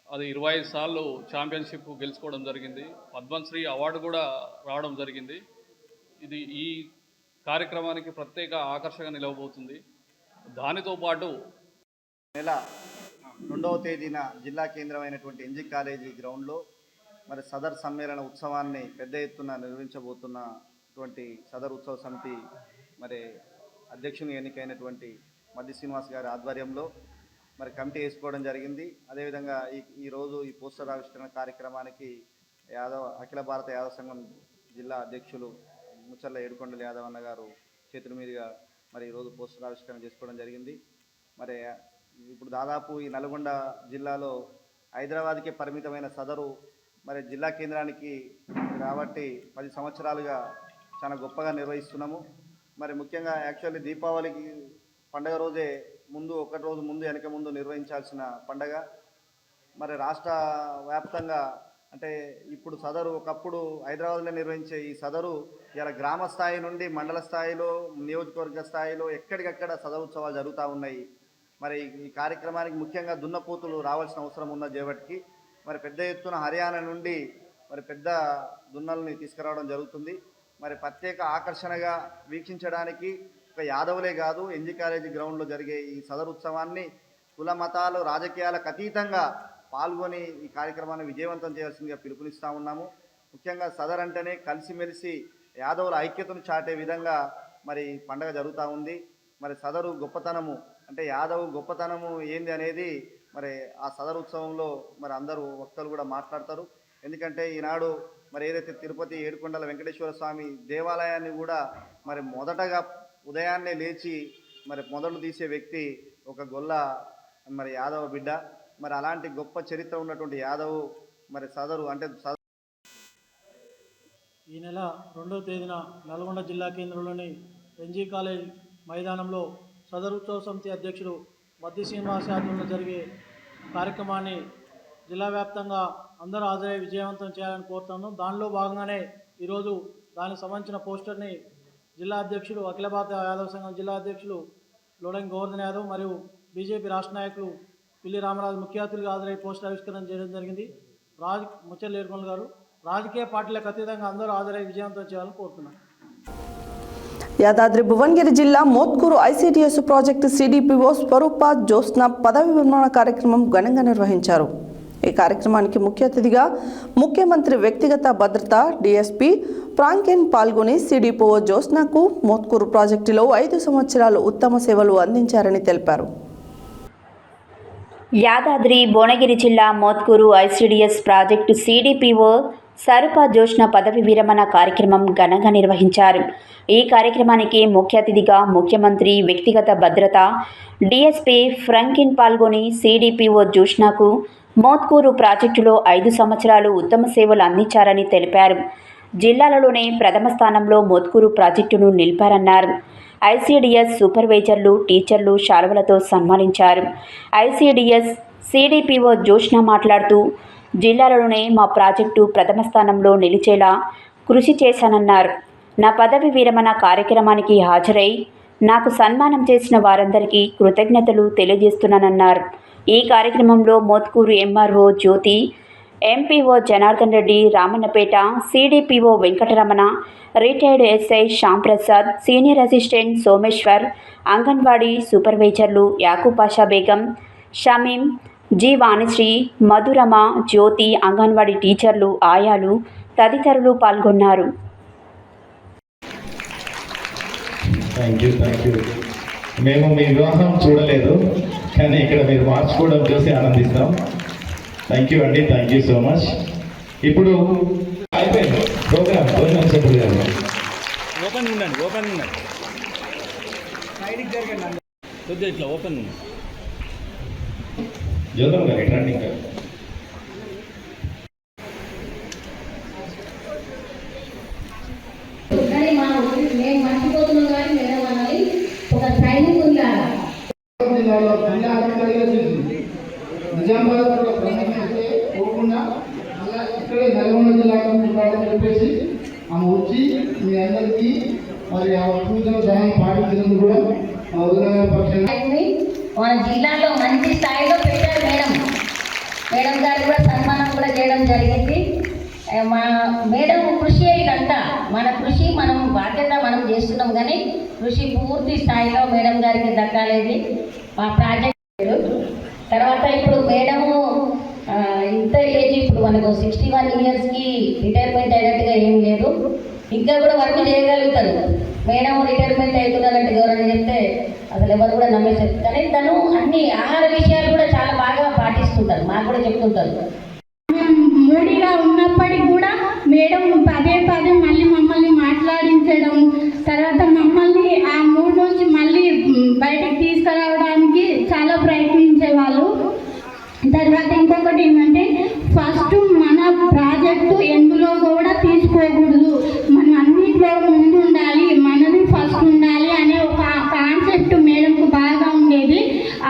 అది 25 సార్లు ఛాంపియన్షిప్ గెలుచుకోవడం జరిగింది. పద్మశ్రీ అవార్డు కూడా రావడం జరిగింది. ఇది ఈ కార్యక్రమానికి ప్రత్యేక ఆకర్షణగా నిలవబోతుంది. దానితో పాటు నెల 2వ తేదీన జిల్లా కేంద్రమైనటువంటి ఎన్జీ కాలేజీ గ్రౌండ్లో మరి సదర్ సమ్మేళన ఉత్సవాన్ని పెద్ద ఎత్తున నిర్వహించబోతున్నటువంటి సదర్ ఉత్సవ సమితి మరి అధ్యక్షుని ఎన్నికైనటువంటి మద్ది శ్రీనివాస్ గారి ఆధ్వర్యంలో మరి కమిటీ వేసుకోవడం జరిగింది. అదేవిధంగా ఈరోజు ఈ పోస్టర్ ఆవిష్కరణ కార్యక్రమానికి అఖిల భారత యాదవ సంఘం జిల్లా అధ్యక్షులు ముచ్చర్ల ఏడుకొండల యాదవ్ అన్న గారు చేతుల మీదుగా మరి ఈరోజు పోస్టర్ ఆవిష్కరణ చేసుకోవడం జరిగింది. మరి ఇప్పుడు దాదాపు ఈ నల్గొండ జిల్లాలో హైదరాబాద్కే పరిమితమైన సదరు మరి జిల్లా కేంద్రానికి కాబట్టి 10 సంవత్సరాలుగా చాలా గొప్పగా నిర్వహిస్తున్నాము. మరి ముఖ్యంగా యాక్చువల్లీ దీపావళికి పండగ రోజే ఒక రోజు ముందు వెనక ముందు నిర్వహించాల్సిన పండగ. మరి రాష్ట్ర వ్యాప్తంగా అంటే ఇప్పుడు సదరు ఒకప్పుడు హైదరాబాద్లో నిర్వహించే ఈ సదరు ఇలా గ్రామ స్థాయి నుండి మండల స్థాయిలో నియోజకవర్గ స్థాయిలో ఎక్కడికక్కడ సదరు ఉత్సవాలు జరుగుతూ ఉన్నాయి. మరి ఈ కార్యక్రమానికి ముఖ్యంగా దున్నపోతులు రావాల్సిన అవసరం ఉన్న చేపటికి మరి పెద్ద ఎత్తున హర్యానా నుండి మరి పెద్ద దున్నల్ని తీసుకురావడం జరుగుతుంది. మరి ప్రత్యేక ఆకర్షణగా వీక్షించడానికి ఒక యాదవులే కాదు ఎన్జీ కాలేజీ గ్రౌండ్లో జరిగే ఈ సదరు ఉత్సవాన్ని కుల మతాలు రాజకీయాలకు అతీతంగా పాల్గొని ఈ కార్యక్రమాన్ని విజయవంతం చేయాల్సిందిగా పిలుపునిస్తూ ఉన్నాము. ముఖ్యంగా సదర్ అంటేనే కలిసిమెలిసి యాదవుల ఐక్యతను చాటే విధంగా మరి పండగ జరుగుతూ ఉంది. మరి సదరు గొప్పతనము అంటే యాదవ్ గొప్పతనము ఏంది అనేది మరి ఆ సదరు ఉత్సవంలో మరి అందరూ వక్తలు కూడా మాట్లాడతారు. ఎందుకంటే ఈనాడు మరి ఏదైతే తిరుపతి ఏడుకొండల వెంకటేశ్వర స్వామి దేవాలయాన్ని కూడా మరి మొదటగా ఉదయాన్నే లేచి మరి మొదలు తీసే వ్యక్తి ఒక గొల్ల మరి యాదవ బిడ్డ. మరి అలాంటి గొప్ప చరిత్ర ఉన్నటువంటి యాదవ్ మరి సదరు అంటే ఈ నెల 2వ తేదీన నల్గొండ జిల్లా కేంద్రంలోని ఎన్జీ కాలేజ్ మైదానంలో సదరు ఉత్సవ సమితి అధ్యక్షుడు మద్ది శ్రీనివాస్ ఆధ్వర్యంలో జరిగే కార్యక్రమాన్ని జిల్లా వ్యాప్తంగా అందరూ హాజరై విజయవంతం చేయాలని కోరుతున్నాను. దానిలో భాగంగానే ఈరోజు దానికి సంబంధించిన పోస్టర్ని జిల్లా అధ్యక్షుడు అఖిల భారత యాదవ సంఘం జిల్లా అధ్యక్షులు లోడంగి గోవర్ధన్ యాదవ్ మరియు బీజేపీ రాష్ట్ర నాయకులు పిల్లి రామరాజు ముఖ్య అతిథులుగా హాజరై పోస్టర్ ఆవిష్కరణ చేయడం జరిగింది. ముచ్చర్ల ఏడుకొండల గారు రాజకీయ పార్టీలకు అతీతంగా అందరూ హాజరై విజయవంతం చేయాలని కోరుతున్నాను. యాదాద్రి భువనగిరి జిల్లా మోత్కూరు ఐసీడీఎస్ ప్రాజెక్టు సిడిపిఓ స్వరూప జ్యోత్స్న పదవి విరమణ కార్యక్రమం ఘనంగా నిర్వహించారు. ఈ కార్యక్రమానికి ముఖ్య అతిథిగా ముఖ్యమంత్రి వ్యక్తిగత భద్రత డీఎస్పీ ఫ్రాంకెన్ పాల్గొని సిడిపిఓ జ్యోత్స్నకు మోత్కూరు ప్రాజెక్టులో 5 సంవత్సరాలు ఉత్తమ సేవలు అందించారని తెలిపారు. యాదాద్రి భువనగిరి జిల్లా మోత్కూరు ఐసీడీఎస్ ప్రాజెక్టు సిడిపిఓ స్వరూప జ్యోత్స్న పదవి విరమణ కార్యక్రమం ఘనంగా నిర్వహించారు. ఈ కార్యక్రమానికి ముఖ్య అతిథిగా ముఖ్యమంత్రి వ్యక్తిగత భద్రత డీఎస్పీ ఫ్రాంకెన్ పాల్గొని సిడిపిఓ జ్యోత్స్నకు మోత్కూరు ప్రాజెక్టులో 5 సంవత్సరాలు ఉత్తమ సేవలు అందించారని తెలిపారు. జిల్లాలలోనే ప్రథమ స్థానంలో మోత్కూరు ప్రాజెక్టును నిలిపారన్నారు. ఐసీడీఎస్ సూపర్వైజర్లు టీచర్లు శాలువలతో సన్మానించారు. ఐసీడీఎస్ సిడిపిఓ జ్యోత్స్న మాట్లాడుతూ జిల్లాలలోనే మా ప్రాజెక్టు ప్రథమ స్థానంలో నిలిచేలా కృషి చేశానన్నారు. నా పదవి విరమణ కార్యక్రమానికి హాజరై నాకు సన్మానం చేసిన వారందరికీ కృతజ్ఞతలు తెలియజేస్తున్నానన్నారు. ఈ కార్యక్రమంలో Motkur MRO Jyothi, MPO Janardhan Reddy, Ramannapet CDPO Venkataramana, retired SI Shyamprasad, senior assistant Someshwar, anganwadi సూపర్వైజర్లు యాకూబ్ పాషా బేగం, షమీం, జి వాణిశ్రీ, మధురమ, జ్యోతి, అంగన్వాడీ టీచర్లు, ఆయాలు తదితరులు పాల్గొన్నారు. Thank you. మేము మీ వివాహం చూడలేదు, కానీ ఇక్కడ మీరు మార్చుకోవడం చూసి ఆనందిస్తాం. థ్యాంక్ యూ అండి, థ్యాంక్ యూ సో మచ్. ఇప్పుడు అయిపోయింది ప్రోగ్రామ్. భోజనం చెప్పు గారు ఓపెన్ ఉండండి కొద్దిగా ఇట్లా ఓపెన్ ఉండండి. జ్యోతం గారు రండి. ఇంకా మేము మర్చిపోతున్నాం కానీ మేడం అన్నది ఒక ట్రైనింగ్ ఉండాలి. నిజామాబాద్ పోకుండా అలా ఇక్కడే నల్గొండ జిల్లాలో ఉంటాడని చెప్పేసి ఆమె వచ్చి మీ అందరికీ మరి ఆ పూజలు దాన్ని పాటించినందుకు కూడా మా ఉదయ పక్షంగా మన జిల్లాలో మంచి స్థాయిలో పెట్టారు మేడం గారు కూడా సన్మానం కూడా చేయడం జరిగింది. మా మేడం కృషి ఇదంతా మన కృషి మనం బాధ్యత మనం చేస్తున్నాం, కానీ కృషి పూర్తి స్థాయిలో మేడం గారికి దక్కాలేదు మా ప్రాజెక్ట్. తర్వాత ఇప్పుడు మేడము ఇంత ఏజ్ ఇప్పుడు మనకు 61 ఇయర్స్కి రిటైర్మెంట్ అయినట్టుగా ఏం లేదు, ఇంకా కూడా వర్క్ చేయగలుగుతారు. మేడం రిటైర్మెంట్ అవుతున్నారంటే ఎవరైనా చెప్తే అసలు ఎవరు కూడా నమ్మేశారు. కానీ తను అన్ని ఆహార విషయాలు కూడా చాలా బాగా పాటిస్తుంటారు, మాకు కూడా చెప్తుంటారు. మూడిగా ఉన్నప్పటికీ కూడా మేడం పదే పదే మళ్ళీ మమ్మల్ని మాట్లాడించడం, తర్వాత మమ్మల్ని ఆ మూడు నుంచి మళ్ళీ బయటకు తీసుకురావడానికి చాలా ప్రయత్నించేవాళ్ళు. తర్వాత ఇంకొకటి ఏంటంటే ఫస్ట్ మన ప్రాజెక్టు ఎందులో కూడా తీసుకోకూడదు, మనం అన్నింటిలో ముందు ఉండాలి, మనది ఫస్ట్ ఉండాలి అనే ఒక కాన్సెప్ట్ మేడంకు బాగా ఉండేది.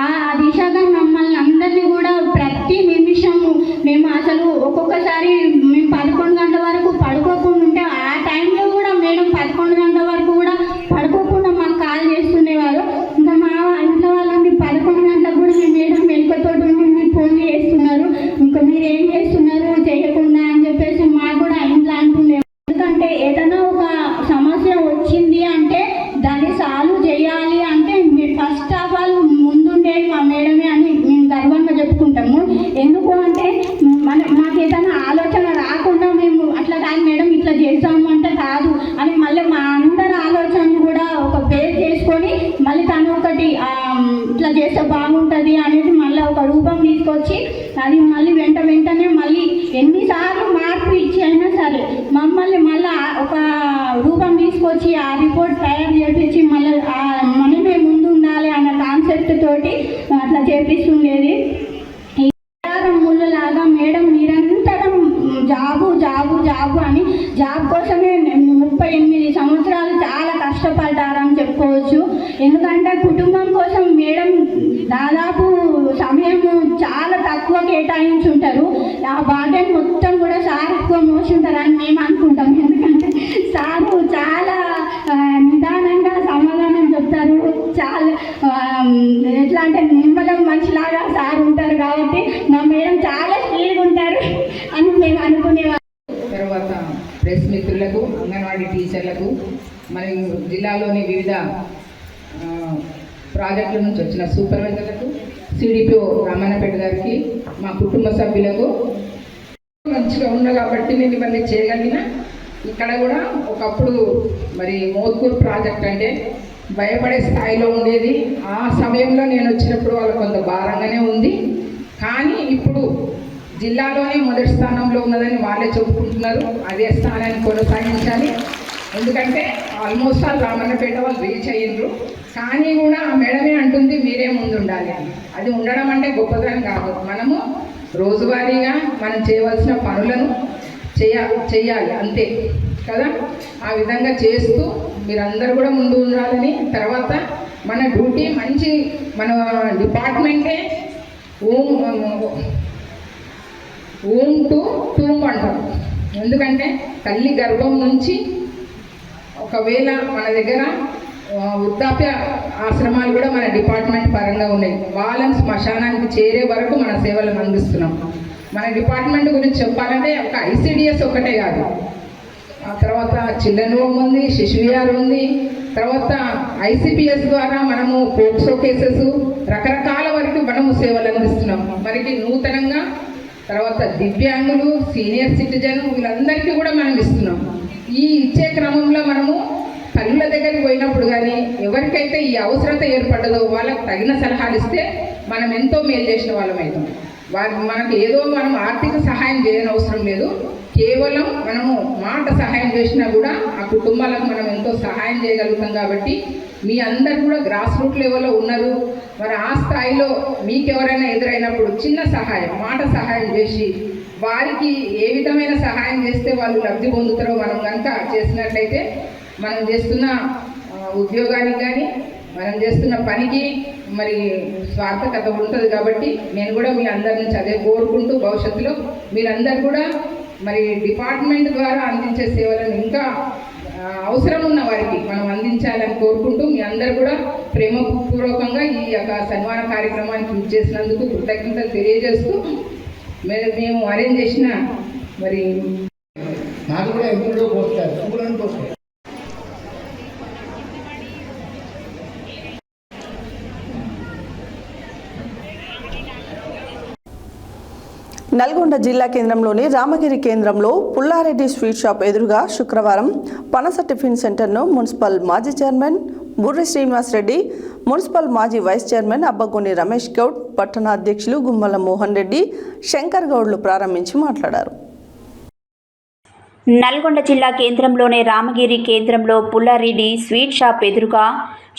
ఆ దిశగా మమ్మల్ని అందరినీ కూడా ప్రతి నిమిషము మేము అసలు ఒక్కొక్కసారి మేము 11 గంటల వరకు పడుకోకుండా ఉంటే ఆ టైంలో కూడా మేడం 11 గంటల వరకు కూడా పడుకోకుండా మాకు కాల్ చేస్తుండేవారు. ఇంకా మా ఇంట్లో వాళ్ళని 11 గంటలకు కూడా మీ మేడం మెలకువతోటి ఉండి మీరు ఫోన్ చేస్తున్నారు, ఇంకా మీరు ఏం చేస్తున్నారు చేయకుండా అని చెప్పేసి మాకు కూడా ఇంట్లో అంటుండే. ఎందుకంటే ఏదైనా ఒక సమస్య వచ్చింది అంటే దాన్ని సాల్వ్ చేయాలి అంటే మీరు ఫస్ట్ ఆఫ్ ఆల్ ముందుండేది మా మేడమే అని మేము గర్వంగా చెప్పుకుంటాము. ఎందుకు అంటే మాకు ఏదైనా ఆలోచన రాకుండా మేము అట్లా కాదు మేడం ఇట్లా చేస్తాము అంటే కాదు అని మళ్ళీ మా అందరి ఆలోచనలు కూడా ఒక బేస్ చేసుకొని మళ్ళీ తను ఒకటి ఇట్లా చేస్తే బాగుంటుంది అనేది మళ్ళీ ఒక రూపం తీసుకొచ్చి అది మళ్ళీ వెంటనే మళ్ళీ ఎన్నిసార్లు మార్పు ఇచ్చి అయినా సరే మమ్మల్ని మళ్ళీ ఒక రూపం తీసుకొచ్చి ఆ రిపోర్ట్ తయారు చేపించి మళ్ళీ మనమే ముందు ఉండాలి అన్న కాన్సెప్ట్ తోటి అట్లా చేపిస్తుండేది. ముళ్ళలాగా మేడం నిరంతరం జాబు జాబు జాబు అని జాబ్ కోసమే 38 సంవత్సరాలు చాలా కష్టపడ్డారని చెప్పుకోవచ్చు. ఎందుకంటే కుటుంబం కోసం మేడం దాదాపు సమయం చాలా తక్కువ కేటాయించుంటారు. ఆ బాధ్యత మొత్తం కూడా సార్ ఎక్కువ మోసుంటారని మేము అనుకుంటాం. ఎందుకంటే సారు చాలా నిదానంగా సమాధానం చెప్తారు, చాలా ఎట్లా అంటే నిమ్మలం మనిషిలాగా సార్ ఉంటారు కాబట్టి మా మేడం చాలా స్పీడ్గా ఉంటారు అని మేము అనుకునేవాళ్ళం. తర్వాత ప్రెస్ మిత్రులకు, అంగన్వాడీ టీచర్లకు, మరియు జిల్లాలోని వివిధ ప్రాజెక్టుల నుంచి వచ్చిన సూపర్వైజర్లకు, సిడిపిఓ రామన్నపేట గారికి, మా కుటుంబ సభ్యులకు మంచిగా ఉన్నా కాబట్టి నేను ఇవన్నీ చేయగలిగిన. ఇక్కడ కూడా ఒకప్పుడు మరి మోత్కూర్ ప్రాజెక్ట్ అంటే భయపడే స్థాయిలో ఉండేది. ఆ సమయంలో నేను వచ్చినప్పుడు వాళ్ళకు కొంత భారంగానే ఉంది. కానీ ఇప్పుడు జిల్లాలోనే మొదటి స్థానంలో ఉన్నదని వాళ్ళే చెప్పుకుంటున్నారు. అదే స్థానాన్ని కొనసాగించాలి. ఎందుకంటే ఆల్మోస్ట్ ఆల్ రామన్నపేట వాళ్ళు రీచ్ అయ్యిండ్రు. కానీ కూడా ఆ మేడమే అంటుంది మీరే ముందు ఉండాలి అని. అది ఉండడం అంటే గొప్పదనం కాదు. మనము రోజువారీగా మనం చేయవలసిన పనులను చేయాలి అంతే కదా. ఆ విధంగా చేస్తూ మీరందరూ కూడా ముందు ఉండాలని. తర్వాత మన డ్యూటీ మంచి మన డిపార్ట్మెంటే ఊమ్ టు టూమ్ అంటాం. ఎందుకంటే తల్లి గర్భం నుంచి ఒకవేళ మన దగ్గర వృద్ధాప్య ఆశ్రమాలు కూడా మన డిపార్ట్మెంట్ పరంగా ఉన్నాయి. వాళ్ళని శ్మశానానికి చేరే వరకు మన సేవలను అందిస్తున్నాం. మన డిపార్ట్మెంట్ గురించి చెప్పాలంటే ఒక ఐసిడిఎస్ ఒకటే కాదు, ఆ తర్వాత చిల్డ్రన్ హోమ్ ఉంది, శిశువిహార్ ఉంది, తర్వాత ఐసిపిఎస్ ద్వారా మనము పోక్సో కేసెస్ రకరకాల వరకు మనము సేవలు అందిస్తున్నాం. మరికి నూతనంగా తర్వాత దివ్యాంగులు, సీనియర్ సిటిజన్ వీళ్ళందరికీ కూడా మనం ఇస్తున్నాం. ఈ ఇచ్చే క్రమంలో మనము తల్లుల దగ్గరికి పోయినప్పుడు కానీ ఎవరికైతే ఈ అవసరత ఏర్పడ్డదో వాళ్ళకు తగిన సలహాలు ఇస్తే మనం ఎంతో మేలు చేసిన వాళ్ళం అవుతాం. మనకు ఏదో మనం ఆర్థిక సహాయం చేయని అవసరం లేదు. కేవలం మనము మాట సహాయం చేసినా కూడా ఆ కుటుంబాలకు మనం ఎంతో సహాయం చేయగలుగుతాం. కాబట్టి మీ అందరు కూడా గ్రాస్ రూట్ లెవెల్లో ఉన్నారు. మరి ఆ స్థాయిలో మీకు ఎవరైనా ఎదురైనప్పుడు చిన్న సహాయం, మాట సహాయం చేసి వారికి ఏ విధమైన సహాయం చేస్తే వాళ్ళు లబ్ధి పొందుతారో మనం కనుక చేసినట్లయితే మనం చేస్తున్న ఉద్యోగానికి కానీ మనం చేస్తున్న పనికి మరి స్వార్థకత ఉంటుంది. కాబట్టి నేను కూడా మీ అందరి నుంచి అదే కోరుకుంటూ భవిష్యత్తులో మీరందరూ కూడా మరి డిపార్ట్మెంట్ ద్వారా అందించే సేవలను ఇంకా అవసరం ఉన్న వారికి మనం అందించాలని కోరుకుంటూ మీ అందరూ కూడా ప్రేమపూర్వకంగా ఈ యొక్క సన్మాన కార్యక్రమానికి ఇచ్చేసినందుకు కృతజ్ఞతలు తెలియజేస్తూ మేము అరేంజ్ చేసిన మరి నాకు కూడా ఎప్పుడో పోస్తారు స్కూళ్ళని పోస్తారు. నల్గొండ జిల్లా కేంద్రంలోని రామగిరి కేంద్రంలో పుల్లారెడ్డి స్వీట్ షాప్ ఎదురుగా శుక్రవారం పనస టిఫిన్ సెంటర్ను మున్సిపల్ మాజీ చైర్మన్ బుర్రి శ్రీనివాస్ రెడ్డి, మున్సిపల్ మాజీ వైస్ చైర్మన్ అబ్బగొని రమేష్ గౌడ్, పట్టణ అధ్యక్షులు గుమ్మల మోహన్ రెడ్డి, శంకర్ గౌడ్లు ప్రారంభించి మాట్లాడారు. నల్గొండ జిల్లా కేంద్రంలోని రామగిరి కేంద్రంలో పుల్లారెడ్డి స్వీట్ షాప్ ఎదురుగా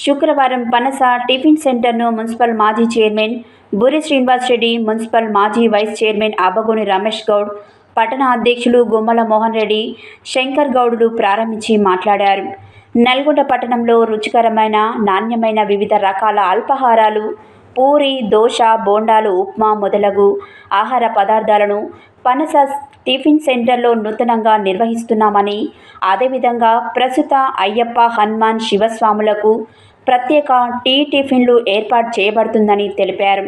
శుక్రవారం పనస టిఫిన్ సెంటర్ను మున్సిపల్ మాజీ చైర్మన్ బుర్రి శ్రీనివాస్ రెడ్డి, మున్సిపల్ మాజీ వైస్ చైర్మన్ అబ్బగొని రమేష్ గౌడ్, పట్టణ అధ్యక్షులు గుమ్మల మోహన్ రెడ్డి, శంకర్ గౌడ్లు ప్రారంభించి మాట్లాడారు. నల్గొండ పట్టణంలో రుచికరమైన నాణ్యమైన వివిధ రకాల అల్పాహారాలు, పూరి, దోశ, బోండాలు, ఉప్మా మొదలగు ఆహార పదార్థాలను పనస టిఫిన్ సెంటర్లో నూతనంగా నిర్వహిస్తున్నామని, అదేవిధంగా ప్రస్తుత అయ్యప్ప, హనుమాన్, శివస్వాములకు ప్రత్యేక టిఫిన్లు ఏర్పాటు చేయబడుతుందని తెలిపారు.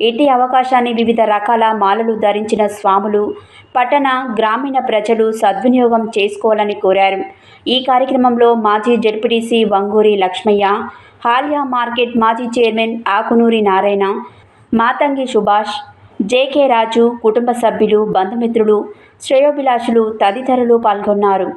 ఇటీ అవకాశాన్ని వివిధ రకాల మాలలు ధరించిన స్వాములు, పట్టణ గ్రామీణ ప్రజలు సద్వినియోగం చేసుకోవాలని కోరారు. ఈ కార్యక్రమంలో మాజీ జెడ్పీటీసీ వంగూరి లక్ష్మయ్య, హాలియా మార్కెట్ మాజీ చైర్మన్ ఆకునూరి నారాయణ, మాతంగి సుభాష్, జేకే రాజు, కుటుంబ సభ్యులు, బంధుమిత్రులు, శ్రేయోభిలాషులు తదితరులు పాల్గొన్నారు.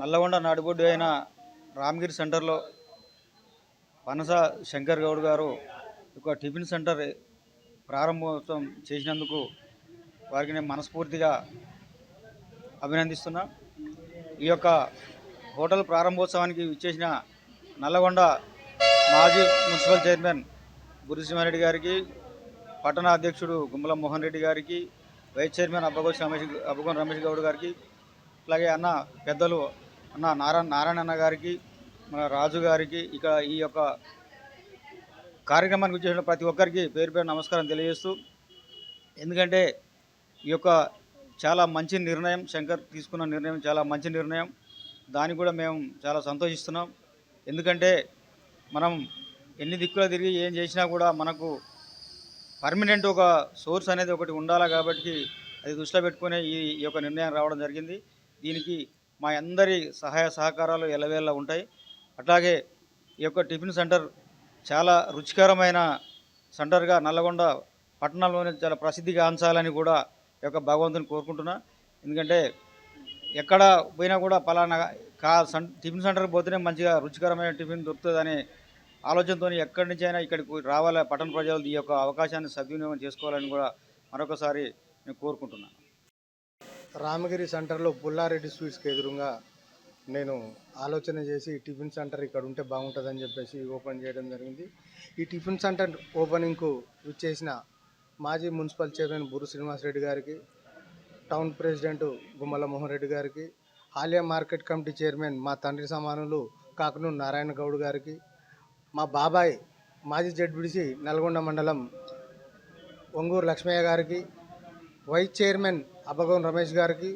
నల్లగొండ నడిబొడ్డు అయిన రామగిరి సెంటర్లో పనస శంకర్ గౌడ్ గారు ఒక టిఫిన్ సెంటర్ ప్రారంభోత్సవం చేసినందుకు వారికి నేను మనస్ఫూర్తిగా అభినందిస్తున్నా. ఈ యొక్క హోటల్ ప్రారంభోత్సవానికి ఇచ్చేసిన నల్లగొండ మాజీ మున్సిపల్ చైర్మన్ బుర్రి శ్రీనివాస్ గారికి, పట్టణ అధ్యక్షుడు గుమ్మల మోహన్ రెడ్డి గారికి, వైస్ చైర్మన్ అబ్బగొని రమేష్ గౌడ్ గారికి, అలాగే అన్న పెద్దలు అన్న నారాయణ గారికి, మన రాజు గారికి, ఇక ఈ యొక్క కార్యక్రమానికి వచ్చేసిన ప్రతి ఒక్కరికి పేరు పేరు నమస్కారం తెలియజేస్తూ, ఎందుకంటే ఈ యొక్క చాలా మంచి నిర్ణయం, శంకర్ తీసుకున్న నిర్ణయం చాలా మంచి నిర్ణయం. దానికి కూడా మేము చాలా సంతోషిస్తున్నాం. ఎందుకంటే మనం ఎన్ని దిక్కులు తిరిగి ఏం చేసినా కూడా మనకు పర్మనెంట్ ఒక సోర్స్ అనేది ఒకటి ఉండాలి. కాబట్టి అది దృష్టిలో పెట్టుకునే ఈ యొక్క నిర్ణయం రావడం జరిగింది. దీనికి మా అందరి సహాయ సహకారాలు ఎల్లవేళ ఉంటాయి. అట్లాగే ఈ యొక్క టిఫిన్ సెంటర్ చాలా రుచికరమైన సెంటర్గా నల్లగొండ పట్టణంలోనే చాలా ప్రసిద్ధిగాంచాలని కూడా ఈ యొక్క భగవంతుని కోరుకుంటున్నా. ఎందుకంటే ఎక్కడ పోయినా కూడా పలానా టిఫిన్ సెంటర్కి పోతేనే మంచిగా రుచికరమైన టిఫిన్ దొరుకుతుందని ఆలోచనతో ఎక్కడి నుంచి అయినా ఇక్కడికి రావాలా, పట్టణ ప్రజలు ఈ యొక్క అవకాశాన్ని సద్వినియోగం చేసుకోవాలని కూడా మరొకసారి నేను కోరుకుంటున్నాను. రామగిరి సెంటర్లో పుల్లారెడ్డి స్వీట్స్కి ఎదురుగా నేను ఆలోచన చేసి టిఫిన్ సెంటర్ ఇక్కడ ఉంటే బాగుంటుందని చెప్పేసి ఓపెన్ చేయడం జరిగింది. ఈ టిఫిన్ సెంటర్ ఓపెనింగ్కు విచ్చేసిన మాజీ మున్సిపల్ చైర్మన్ బుర్రు శ్రీనివాసరెడ్డి గారికి, టౌన్ ప్రెసిడెంట్ గుమ్మల మోహన్ రెడ్డి గారికి, హాలియా మార్కెట్ కమిటీ చైర్మన్ మా తండ్రి సమానులు కాకునూరు నారాయణ గౌడ్ గారికి, మా బాబాయ్ మాజీ జడ్పీటీసీ నల్గొండ మండలం ఒంగూరు లక్ష్మయ్య గారికి, వైస్ చైర్మన్ అబ్బగం రమేష్ గారికి,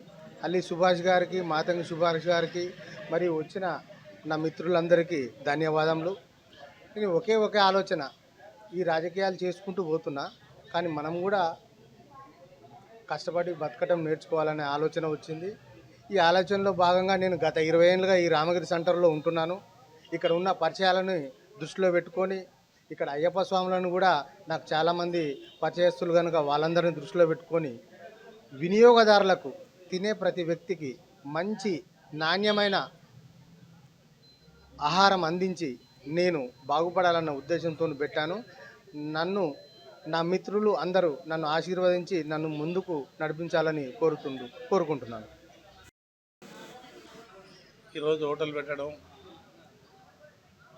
అల్లి సుభాష్ గారికి, మాతంగి సుభాష్ గారికి, మరియు వచ్చిన నా మిత్రులందరికీ ధన్యవాదములు. నేను ఒకే ఆలోచన, ఈ రాజకీయాలు చేసుకుంటూ పోతున్నా, కానీ మనం కూడా కష్టపడి బతకటం నేర్చుకోవాలనే ఆలోచన వచ్చింది. ఈ ఆలోచనలో భాగంగా నేను గత 20 ఏళ్ళుగా ఈ రామగిరి సెంటర్లో ఉంటున్నాను. ఇక్కడ ఉన్న పరిచయాలను దృష్టిలో పెట్టుకొని, ఇక్కడ అయ్యప్ప స్వాములను కూడా నాకు చాలామంది పరిచయస్తులు కనుక వాళ్ళందరినీ దృష్టిలో పెట్టుకొని వినియోగదారులకు, తినే ప్రతి వ్యక్తికి మంచి నాణ్యమైన ఆహారం అందించి నేను బాగుపడాలన్న ఉద్దేశంతో పెట్టాను. నా మిత్రులు అందరూ నన్ను ఆశీర్వదించి నన్ను ముందుకు నడిపించాలని కోరుకుంటున్నాను. ఈరోజు హోటల్ పెట్టడం,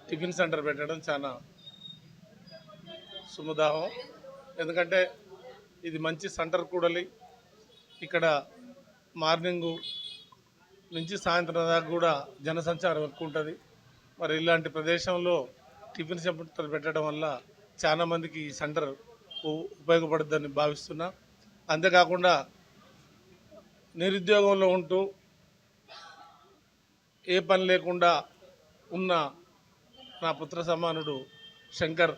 టిఫిన్ సెంటర్ పెట్టడం చాలా సుముదాహం. ఎందుకంటే ఇది మంచి సెంటర్ కూడలి. ఇక్కడ మార్నింగు నుంచి సాయంత్రం దాకా కూడా జనసంచారం ఎక్కువ ఉంటుంది. మరి ఇలాంటి ప్రదేశంలో టిఫిన్ సెంటర్ పెట్టడం వల్ల చాలామందికి ఈ సెంటర్ ఉపయోగపడుతుందని భావిస్తున్నా. అంతేకాకుండా నిరుద్యోగంలో ఉంటూ ఏ పని లేకుండా ఉన్న నా పుత్ర సమానుడు శంకర్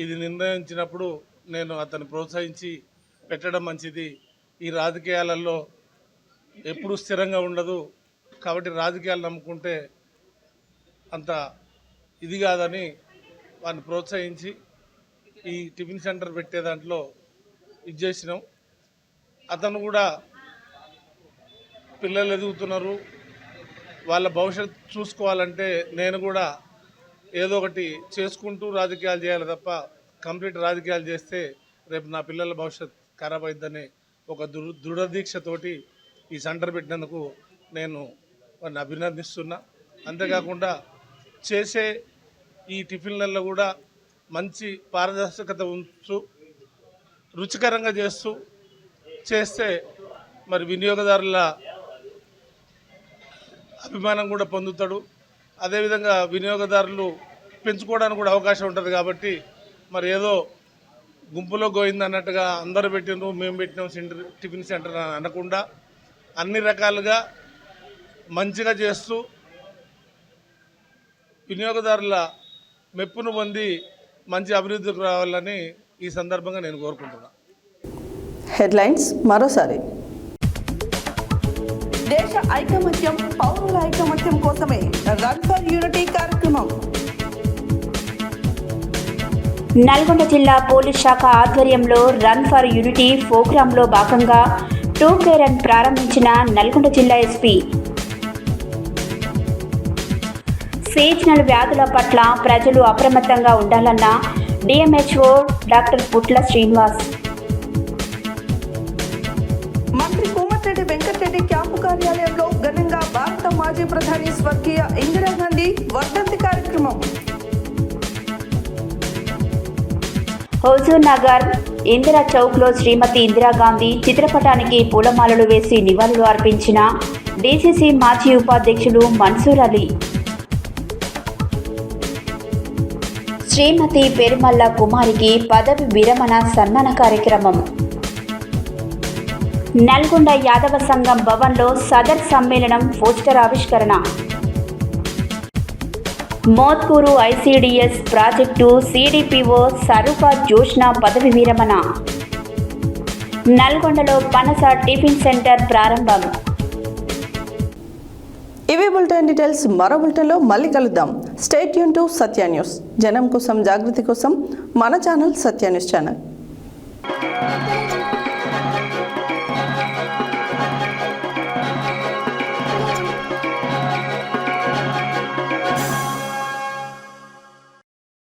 ఇది నిర్ణయించినప్పుడు నేను అతన్ని ప్రోత్సహించి పెట్టడం మంచిది. ఈ రాజకీయాలలో ఎప్పుడూ స్థిరంగా ఉండదు కాబట్టి రాజకీయాలు నమ్ముకుంటే అంత ఇది కాదని వాడిని ప్రోత్సహించి ఈ టిఫిన్ సెంటర్ పెట్టే దాంట్లో ఇది చేసినాం. అతను కూడా పిల్లలు ఎదుగుతున్నారు, వాళ్ళ భవిష్యత్తు చూసుకోవాలంటే నేను కూడా ఏదో ఒకటి చేసుకుంటూ రాజకీయాలు చేయాలి తప్ప కంప్లీట్ రాజకీయాలు చేస్తే రేపు నా పిల్లల భవిష్యత్తు ఖరాబ్ అయిద్దని ఒక దృఢదీక్షతోటి ఈ సెంటర్ పెట్టినందుకు నేను వారిని అభినందిస్తున్నా. అంతేకాకుండా చేసే ఈ టిఫిన్లలో కూడా మంచి పారదర్శకత ఉంచు రుచికరంగా చేస్తే మరి వినియోగదారుల అభిమానం కూడా పొందుతాడు. అదేవిధంగా వినియోగదారులు పెంచుకోవడానికి కూడా అవకాశం ఉంటుంది. కాబట్టి మరి ఏదో గుంపులో గోయింది అన్నట్టుగా అందరూ పెట్టినారు మేము పెట్టినాం టిఫిన్ సెంటర్ అని అనకుండా అన్ని రకాలుగా మంచిగా చేస్తూ వినియోగదారుల మెప్పును పొంది మంచి అభివృద్ధికి రావాలని ఈ సందర్భంగా నేను కోరుకుంటున్నాను. హెడ్లైన్స్ మరోసారి. దేశ ఐకమత్యం, పౌరుల ఐకమత్యం కోసమే రన్ ఫర్ యూనిటీ కార్యక్రమం. నల్గొండ జిల్లా పోలీస్ శాఖ ఆధ్వర్యంలో రన్ ఫర్ యూనిటీ ప్రోగ్రాంలో భాగంగా 2K రన్ ప్రారంభించిన నల్గొండ జిల్లా ఎస్పీ. సీజనల్ వ్యాధుల పట్ల ప్రజలు అప్రమత్తంగా ఉండాలన్న డిఎంహెచ్ఓ డాక్టర్ పుట్ల శ్రీనివాస్. మంత్రి కోమటిరెడ్డి వెంకటరెడ్డి క్యాంపు కార్యాలయంలో ఘనంగా భారత మాజీ ప్రధాని స్వర్గీయ ఇందిరాగాంధీ వర్ధంతి కార్యక్రమం. హుజూర్ నగర్ ఇందిరా చౌక్లో శ్రీమతి ఇందిరాగాంధీ చిత్రపటానికి పూలమాలలు వేసి నివాళులు అర్పించిన డీసీసీ మాజీ ఉపాధ్యక్షులు మన్సూర్ అలీ. శ్రీమతి పెరుమల్ల కుమారికి పదవి విరమణ సన్మాన కార్యక్రమం. నల్గొండ యాదవ సంఘం భవన్లో సదర్ సమ్మేళనం పోస్టర్ ఆవిష్కరణ. Motkur ICDS project CDPO Saroopa Joshna పదవి విరమణ. నల్గొండలో పనస టిఫిన్ సెంటర్ ప్రారంభం. ఇవే బులెటిన్ డీటెయిల్స్. మరో బులెటిన్లో మళ్ళీ కలుద్దాం. Stay tune to Satya news. జనం కోసం, జాగృతి కోసం మన ఛానల్ సత్య న్యూస్ ఛానల్.